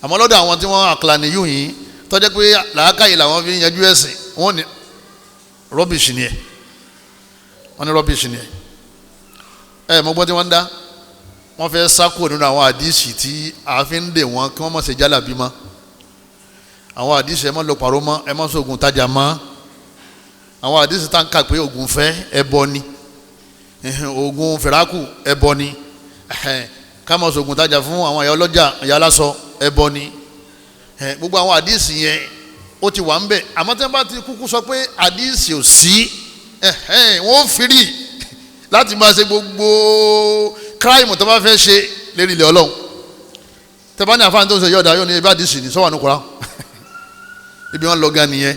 àmọ́ lọ́dọ̀ àwọn tí wọ́n àkàlà nìyú yìí tó jẹ́ pé làákàyè làwọn fi ń yanjú ẹ̀sìn wọ́n ní rubbish ni ẹ̀ wọ́n ní rubbish ni ẹ̀ mọ́gbọ́n tí wọ́n ń dá wọ́n fẹ́ sákò nínú àwọn àdìsí tí àáfin ń dè wọ́n kí wọ́n má ṣe jálàbí mọ́ àwọn àdìsí ẹ má lọ pàrọ̀ mọ́ ẹ má sọ ògùn tajà mọ́ àwọn àdìsí tá ń kà pé ògùn fẹ́ ẹbọ ni ògùn fẹ̀rákù ẹbọ ni ká má sọ ògùn tajà fún àwọn ìyá ọlọ́jà ìyá aláṣọ ẹbọ ni gbogbo àwọn àdìsí yẹn ó ti wà ń bẹ̀ àmọ́ tí wọ́n bá ti kúkú sọ pé àdìsí ò sí wọ́n fìrí láti máa ṣe gbogbo kíráìmù tó bá fẹ́ ṣe lérí ilẹ̀ ọlọ́run tẹ́ bá ní àfáàní tó ń ṣe yọ̀ọ̀dà yóò ní ibà àdìsí ní sọ́wọ́n nìkúra ibi wọn lọ gan nìyẹn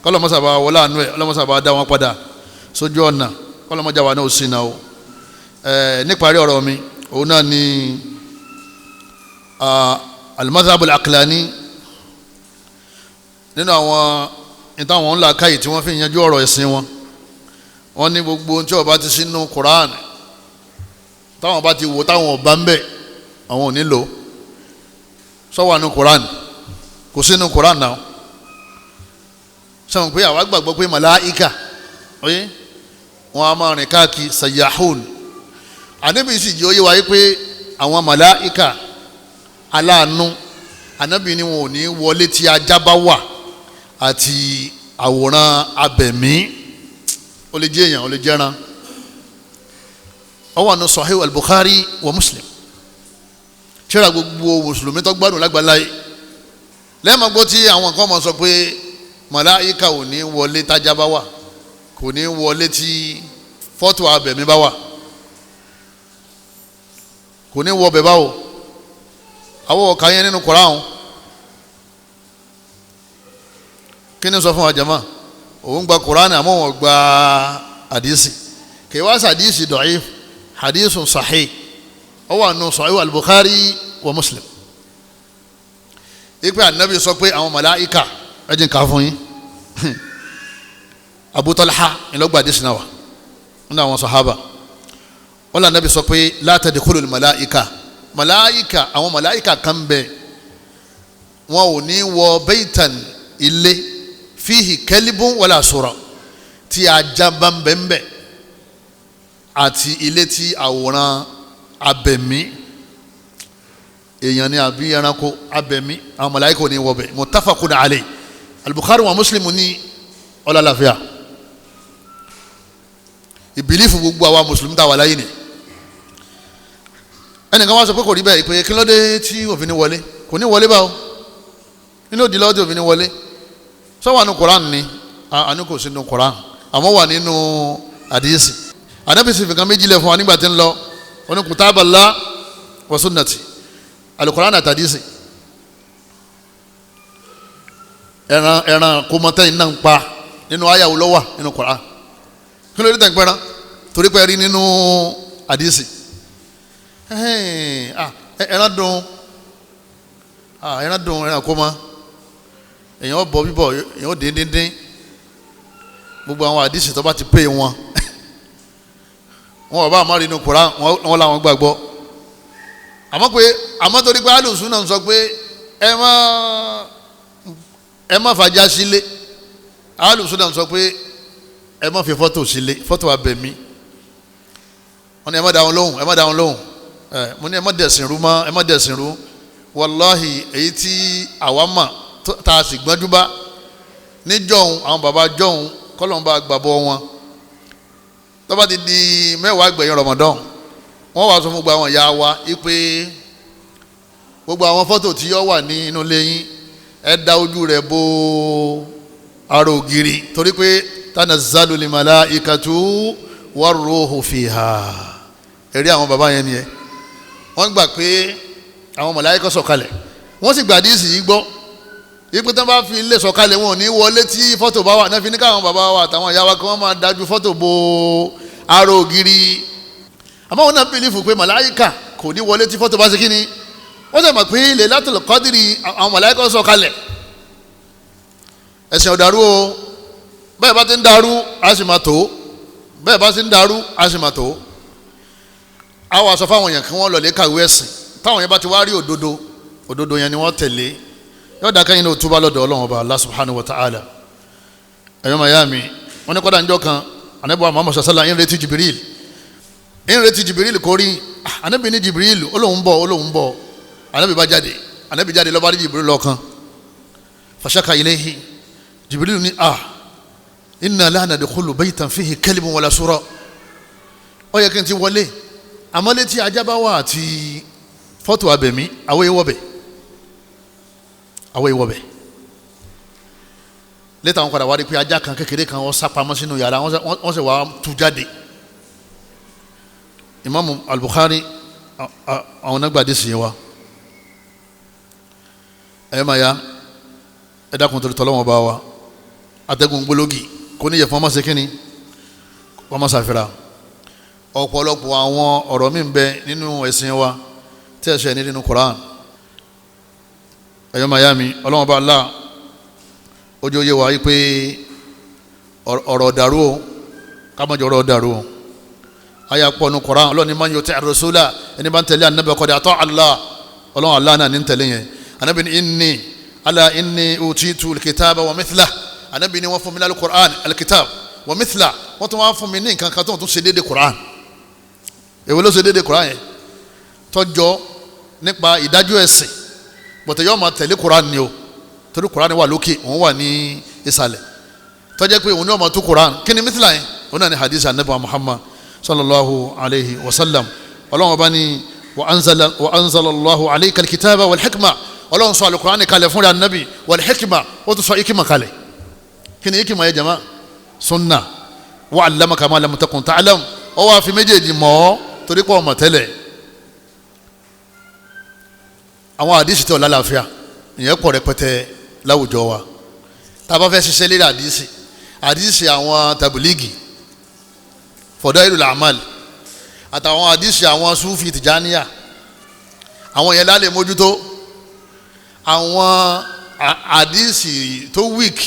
kọ́lọ́mọ́sàbà wọlé àánú ẹ̀ kọ́lọ́mọ́sàbà dá wọn padà sójú ọ̀nà kọ́lọ́mọ́jà wà náà ó sì náà o níparí ọ̀rọ̀ mi òun náà ni al-madhhab al-aqlani nínú àwọn ìtàwọn ńlá káyì tí wọ́n fi yanjú ọ̀rọ̀ ẹ̀sìn wọn wọ́n ní gbogbo ohun tí ó bá ti sínú Quran táwọn bá ti wò táwọn ọba ń bẹ̀ àwọn ò ní lò sọ́wọ́ nínú Quran kò sínú Quran náà sọ̀rọ̀ pé àwa gbàgbọ́ pé màláìka oyè wọn a máa rìn káàkiri sayahun ànábì sì jẹ́ oyé wáyé pé àwọn màláìka aláàánú ànábì ni wọn ò ní wọlé tí ajá bá wà àti àwòrán abẹ̀mí ó lè jẹ́ èèyàn ó lè jẹ́ran ó wà ní Sahih al-Bukhari wa Muslim tíra gbogbo mùsùlùmí tó gbádùn lágbàláyé lẹ́ẹ̀mọ́ gbọ́ tí àwọn kan mọ̀ sọ pé màláìka ò ní wọlé tájá bá wà kò ní wọlé tí fọ́tò abẹ̀mí bá wà kò ní wọ bẹ̀ báwo àwọn ọ̀ka yẹn nínú Kùránì kí ni sọ fún wa jama òun gba Kùránì àmọ́ wọn gba hadisi kì í wá sí hadisi da'if hadisun sahih ó wà nù Sahih al-Bukhari wa Muslim ipe anabi sọ pé àwọn màláìka ẹjìn ká fún yín Abu Talha ìlọgbà hadisi náà wà nínú àwọn sahaba wọn là anabi sọ pé la tadkhulul màláìka àwọn màláìka kan bẹ wọn ò ní wọ baytan ilé fihi kalibun wala sura tí ajá bá ń bẹ àti ilé tí àwòrán abẹ̀mí èèyàn ní àbí ẹranko abẹ̀mí àwọn màláìka ò ní wọ bẹ̀ muttafaqun alayhi al-Bukhari wa Muslim ní ọlọ́láfíà ìbílífù gbogbo àwa mùsùlùmí tá a wà láyé ni ẹnìkan wá sọ pé kò rí bẹ́ẹ̀ pé kí ló dé tí òfin ní wọlé kò ní wọlé báwo nínú òdì lọ́wọ́ tí òfin ní wọlé sọ wà nínú Quran ni àní kò sí nínú Quran àmọ́ wà nínú àdìsí ànábìsí fìkan méjì lẹ̀ fún wa nígbà tí ń lọ oní kutaballah wa sunnati al-Quran àti àdìsí ẹran kọmọtẹ́yìn náà ń pa nínú àyàwó lọ́wọ́ nínú Quran kí ló dé tẹ̀ ń pẹ́ràn torí pé rí nínú àdìsí ẹran dùn ẹran kó ma èèyàn bọ bíbọ èèyàn dín gbogbo àwọn àdìsí tó bá ti pè wọn wọn bá àmọ́ inú Kùránì wọn làwọn gbàgbọ́ àmọ́ torí pé alùsùn náà sọ pé ẹ má fàjà sílé alùsùn náà sọ pé ẹ má fi fọ́tò sílé fọ́tò abẹ̀mí wọn ni ẹ má dá wọn lóhùn mo ní ẹ má dẹ̀sìn rú mọ́ ẹ má dẹ̀sìn rú wàláhì èyí tí àwa mà tá a sì gbọ́njú bá níjọ́hun àwọn bàbá jọ́hun kọ́lọ́mbà gbàbọ́ wọn tó bá ti di mẹ́wàá gbẹ̀yìn Ramadan wọ́n wá sọ fún gbogbo àwọn ìyá wa pé gbogbo àwọn fọ́tò tí yọ wà ní inú ilé yín ẹ da ojú rẹ̀ bo ara ògiri torí pé tanazzalul malaikatu warruhu fiha ẹ̀rí àwọn bàbá yẹn nìyẹn wọ́n gbà pé àwọn màláíkà sọ̀kalẹ̀ wọ́n sì gbàdí ìsì yìí gbọ́ ipò tí wọ́n bá fi ilé sọ̀kalẹ̀ wọn ò ní wọlé tí fọ́tò bá wà náà fi ní káwọn bàbá wa àtàwọn ìyá wa kí wọ́n máa dájú fọ́tò bo ara ògiri àmọ́ wọn náà bìlífù pé màláíkà kò ní wọlé tí fọ́tò bá ṣe kí ni wọ́n sì mọ̀ pé Lailatul Qadri àwọn màláíkà sọ̀kalẹ̀ ẹ̀sìn ọ̀dàrú o bẹ́ẹ̀ bá ti ń darú a sì máa tó bẹ́ẹ̀ bá ti ń darú a sì máa tó àwọn aṣọ fáwọn èèyàn kí wọ́n lọ lè kàwé ẹ̀sìn táwọn yẹn bá ti wá rí òdodo yẹn ni wọ́n tẹ̀lé yóò dá kẹ́yìn ní òtúbà lọ́dọ̀ Ọlọ́run ọba Allah subhanahu wa ta'ala ẹ̀yọ́ mayami wọ́n ní kọ́dà njọ́ kan Ànábì Muhammad sallallahu alaihi wasallam ń retí Jibril kò rí Ànábì ní Jibril olóhùn bọ̀ Ànábì bá jáde Ànábì jáde ló bá rí Jibril lọ́kàn fashaka ilayhi Jibril ní inna la nadkhulu baytan fihi kalbun wala sura ó yẹ kí n ti wọlé àmọ́ létí ajá bá wà àti fọ́tò abẹ̀mí àwọn ìwọ̀bẹ̀ létà wọn padà wá rí pé ajá kan kékeré kan wọ́n sápamọ́ sínú yàrá wọ́n sì wá tú jáde Imam al-Bukhari àwọn nágbàdé sí wa ẹ máa ya ẹ dákun torí tọ́lọ́wọ́n bá wa atẹ́gùn gbólógì kò ní yẹ fún ọmọ sekínì ọmọ sàfihàn ọ̀pọ̀lọpọ̀ àwọn ọ̀rọ̀ mi ń bẹ nínú ẹ̀sìn wa tí ẹ̀ṣẹ̀ ní nínú Quran ẹ̀yọ́ miami ọlọ́wọ́n bá Allah ojú oyé wa yí pé ọ̀rọ̀ dàrú o kámọ́jọ ọ̀rọ̀ dàrú o ayé pọ̀ nínú Quran ọlọ́ni man yuti' ar-rasula ẹni bá ń tẹ̀lé anabi qad ata Allah ọlọ́wọ́n Allah náà ní ń tẹ̀lé yẹn anabi ní inni utitu al-kitaba wa mithlahu anabi ní wọ́n fún mi ní al-Quran al-kitab wa mithlahu wọ́n tún wá fún mi ní nǹkan kan tó tún ṣe déédéé Quran èwo ló ṣe déédéé Quran yẹn tọ́jọ́ nípa ìdájọ́ ẹ̀sìn bọ̀tẹ̀ yóò máa tẹ̀lé Quran ni o torí Quran wà lókè òun wà ní ìsàlẹ̀ tọ́jẹ́ pé òun ni wọ́n máa tú Quran kí ni mithla yẹn òun náà ni hadith anabi Muhammad sallallahu alayhi wa sallam ọlọ́run ọba ni wa anzala Allahu alayka al-kitaba wal hikma ọlọ́run sọ al-Quran kalẹ̀ fún anabi wal hikma ó tún sọ ikima kalẹ̀ kí ni ikima yẹ jama sunna wa allamaka ma lam takun ta'lam ó wá fi méjèèjì mọ́ torí pé ọmọ tẹ́lẹ̀ àwọn àdìsí tí ó lálàáfíà ìyẹn pọ̀ rẹpẹtẹ láwùjọ wa tá a bá fẹ́ ṣiṣẹ́ lérí àdìsí àwọn tabiligi fadailul a'mal àtàwọn àdìsí àwọn sufi tìjáníyà àwọn yẹn lálẹ́ mójútó àwọn àdìsí tó weak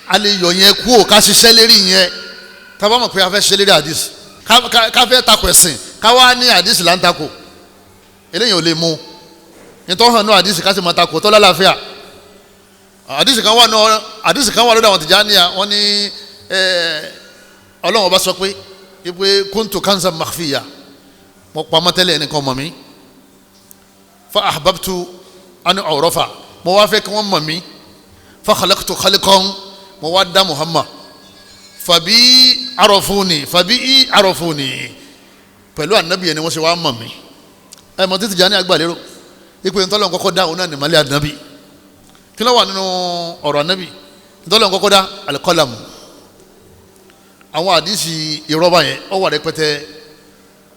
a lè yọ yẹn kú ò ká ṣiṣẹ́ lérí yẹn tá a bá mọ̀ pé a fẹ́ ṣiṣẹ́ lérí àdìsí ká fẹ́ takò ẹ̀sìn ká wá ní àdìsí là ń takò eléyìí ò lè mú nítorí hàn ní àdìsí ká sì máa takò tó lálàáfíà àdìsí kan wà lọ́dọ̀ àwọn Tìjàníyà wọ́n ní Ọlọ́run ọba sọ pé kuntu kanzan makhfiya mo pamọ́ tẹ́lẹ̀ ẹnìkan mọ̀ mí fa ahbabtu an u'rafa mo wá fẹ́ kí wọ́n mọ̀ mí fa khalaqtu khalqan mo wá dá Muhammad fabi arafuni pẹ̀lú ànábì yẹn ni wọ́n ṣe wá mọ̀ mí ẹ mọ̀ títí Tìjàníyà àgbà lérò ìpè ntọ́lọ́n kọ́kọ́ dá òun náà ní malẹ́ ànábì kí ló wà nínú ọ̀rọ̀ ànábì ntọ́lọ́n kọ́kọ́ dá alikọ́làmù àwọn àdìsí ìrọ́bà yẹn ó wà rẹpẹtẹ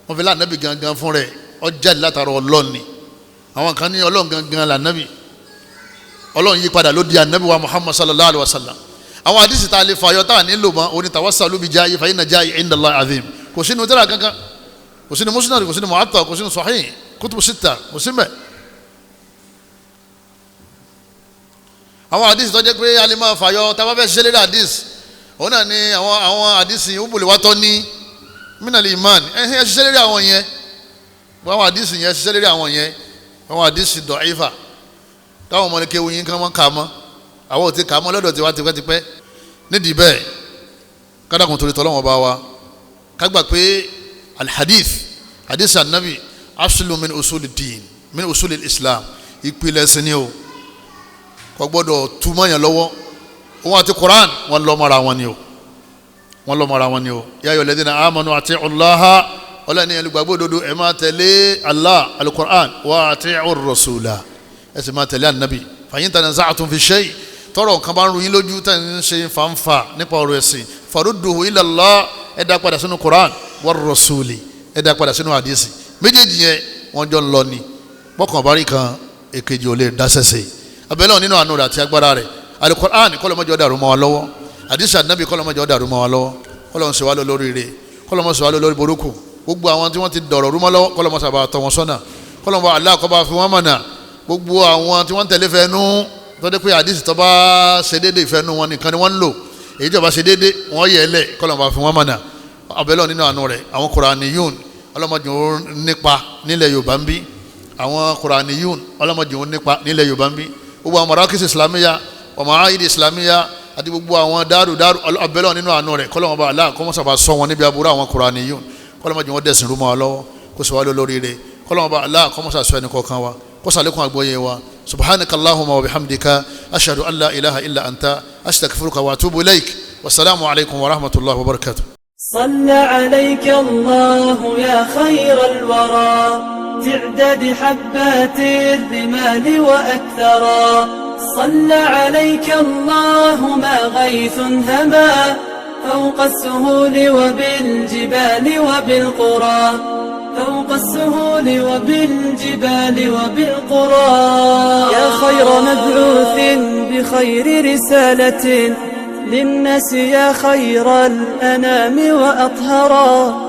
wọn fi lá ànábì gangan fún rẹ̀ ó jáde látara Ọlọ́run ni àwọn kan ní Ọlọ́run gangan là ànábì Ọlọ́run yí padà ló di ànábì wa Muhammad sallallahu alayhi wa sallam àwọn àdìsí tá a lè fàyọ tá a nílò mọ́ oní tawassalu bi jaayi fa inna jaayi inda Allah azim kò sínú tẹ́lá kankan kò sínú musnad kò sínú mu'atta kò sínú sahih kutubu sitta kò sí mẹ́. àwọn àdìsí tó jẹ́ pé a lè máa fàyọ tá a bá fẹ́ ṣiṣẹ́ lérí àdìsí òun náà ni àwọn àdìsí ubùlẹ̀ wa tọ́ ní minal iman ẹ ṣiṣẹ́ lérí àwọn yẹn àwọn àdìsí yẹn ṣiṣẹ́ lérí àwọn yẹn àwọn àdìsí dọ̀ífà táwọn ọmọ ní kéwu yín kán mọ́ kà mọ́ àwọn ò ti kà mọ́ lọ́dọ̀ tiwa tipẹ́tipẹ́ nídìí bẹ́ẹ̀ kádàkùn torí tọ́lọ́wọ́n bá wa kágbà pé alhadith hadith anabi aslu min usuli din min usuli islam ìpìlẹ̀ ẹ̀sìn ni o kò gbọ́dọ̀ túmọ̀ yẹn lọ́wọ́ òun àti quran wọn lọ́ mọ́ra wọn ni o wọn lọ́ mọ́ra wọn ni o ya ayyuhal ladhina amanu ati'u allaha ọlọ́ni ẹlùgbàgbọ́ òdodo ẹ máa tẹ̀lé allah alukur'an wa ati'u rasula ẹ sì máa tẹ̀lé anabi fa in tanaza'tum fi shay tọrọ nǹkan bá ń ru yín lójú tẹ̀ ń ṣe fanfa nípa ọ̀rọ̀ ẹ̀sìn farudduhu ila allah ẹ dá padà sínú quran war rasuli ẹ dá padà sínú hadisi méjèèjì yẹn wọ́n jọ ń lọ ni bọ́kàn bá rí kan èkejì ò lè dáṣẹ́ṣe abẹ́lẹ́ nínú àánú rẹ̀ àti agbára rẹ̀ alukur'an kọ́lọ́mọ́jọ́ dàrú mọ́ wa lọ́wọ́ hadisi anabi kọ́lọ́mọ́jọ́ dàrú mọ́ wa lọ́wọ́ kọ́lọ́mọ́ ṣe wá lórí rẹ̀ kọ́lọ́mọ́ ṣe wá lórí burúkú gbogbo àwọn tí wọ́n ti dọ̀rọ̀ rúmọ́ lọ́wọ́ kọ́lọ́mọ́ sábà tọ́ wọn sọ́nà kọ́lọ́mọ́ Allah kó bá fi wọ́n mọ̀nà gbogbo àwọn tí wọ́n tẹ̀lé fẹ́ nú tọ́jú pé hadisi tó bá ṣe déédé ìfẹ́ nú wọn nìkan ni wọ́n ń lò èyí tó bá ṣe déédé wọ́n yẹ ẹlẹ́ kọ́lọ́mọ́ bá fi wọ́n mọ̀nà abẹ́lẹ́ nínú àánú rẹ̀ àwọn Qur'aniyun ọlọ́mọdé wọn nípa nílẹ̀ Yorùbá ń bí àwọn Qur'aniyun ọlọ́mọdé wọn nípa nílẹ̀ Yorùbá ń bí gbogbo àwọn marakis islamiyya wa ma'ahid islamiyya àti gbogbo àwọn dáàrú abẹ́lẹ́ nínú àánú rẹ̀ kọ́lọ́mọ́ bá Allah kọ́mọ́ sábà sọ wọn níbi aburú àwọn Qur'aniyun kọ́lọ́mọdé wọn dẹ̀sìn rúmọ́ wa lọ́wọ́ kó sọ wá lórí rẹ̀ kọ́lọ́mọ́ bá Allah kọ́mọ́ sábà sọ ẹnì kọ̀ọ̀kan wa kó sàlékún àgbọ́yé wa subhanaka allahumma wa bihamdika ashhadu an la ilaha illa anta astaghfiruka wa atubu ilaik wasalaamu alaykum wa rahmatullahi wa barakatuh. صلى عليك الله يا خير الورى تعداد حبات الرمال وأكثرا صلى عليك الله ما غيث هما فوق السهول وبالجبال وبالقرى فوق السهول وبالجبال وبالقرى يا خير مبعوث بخير رسالة للناس يا خير الأنام وأطهرا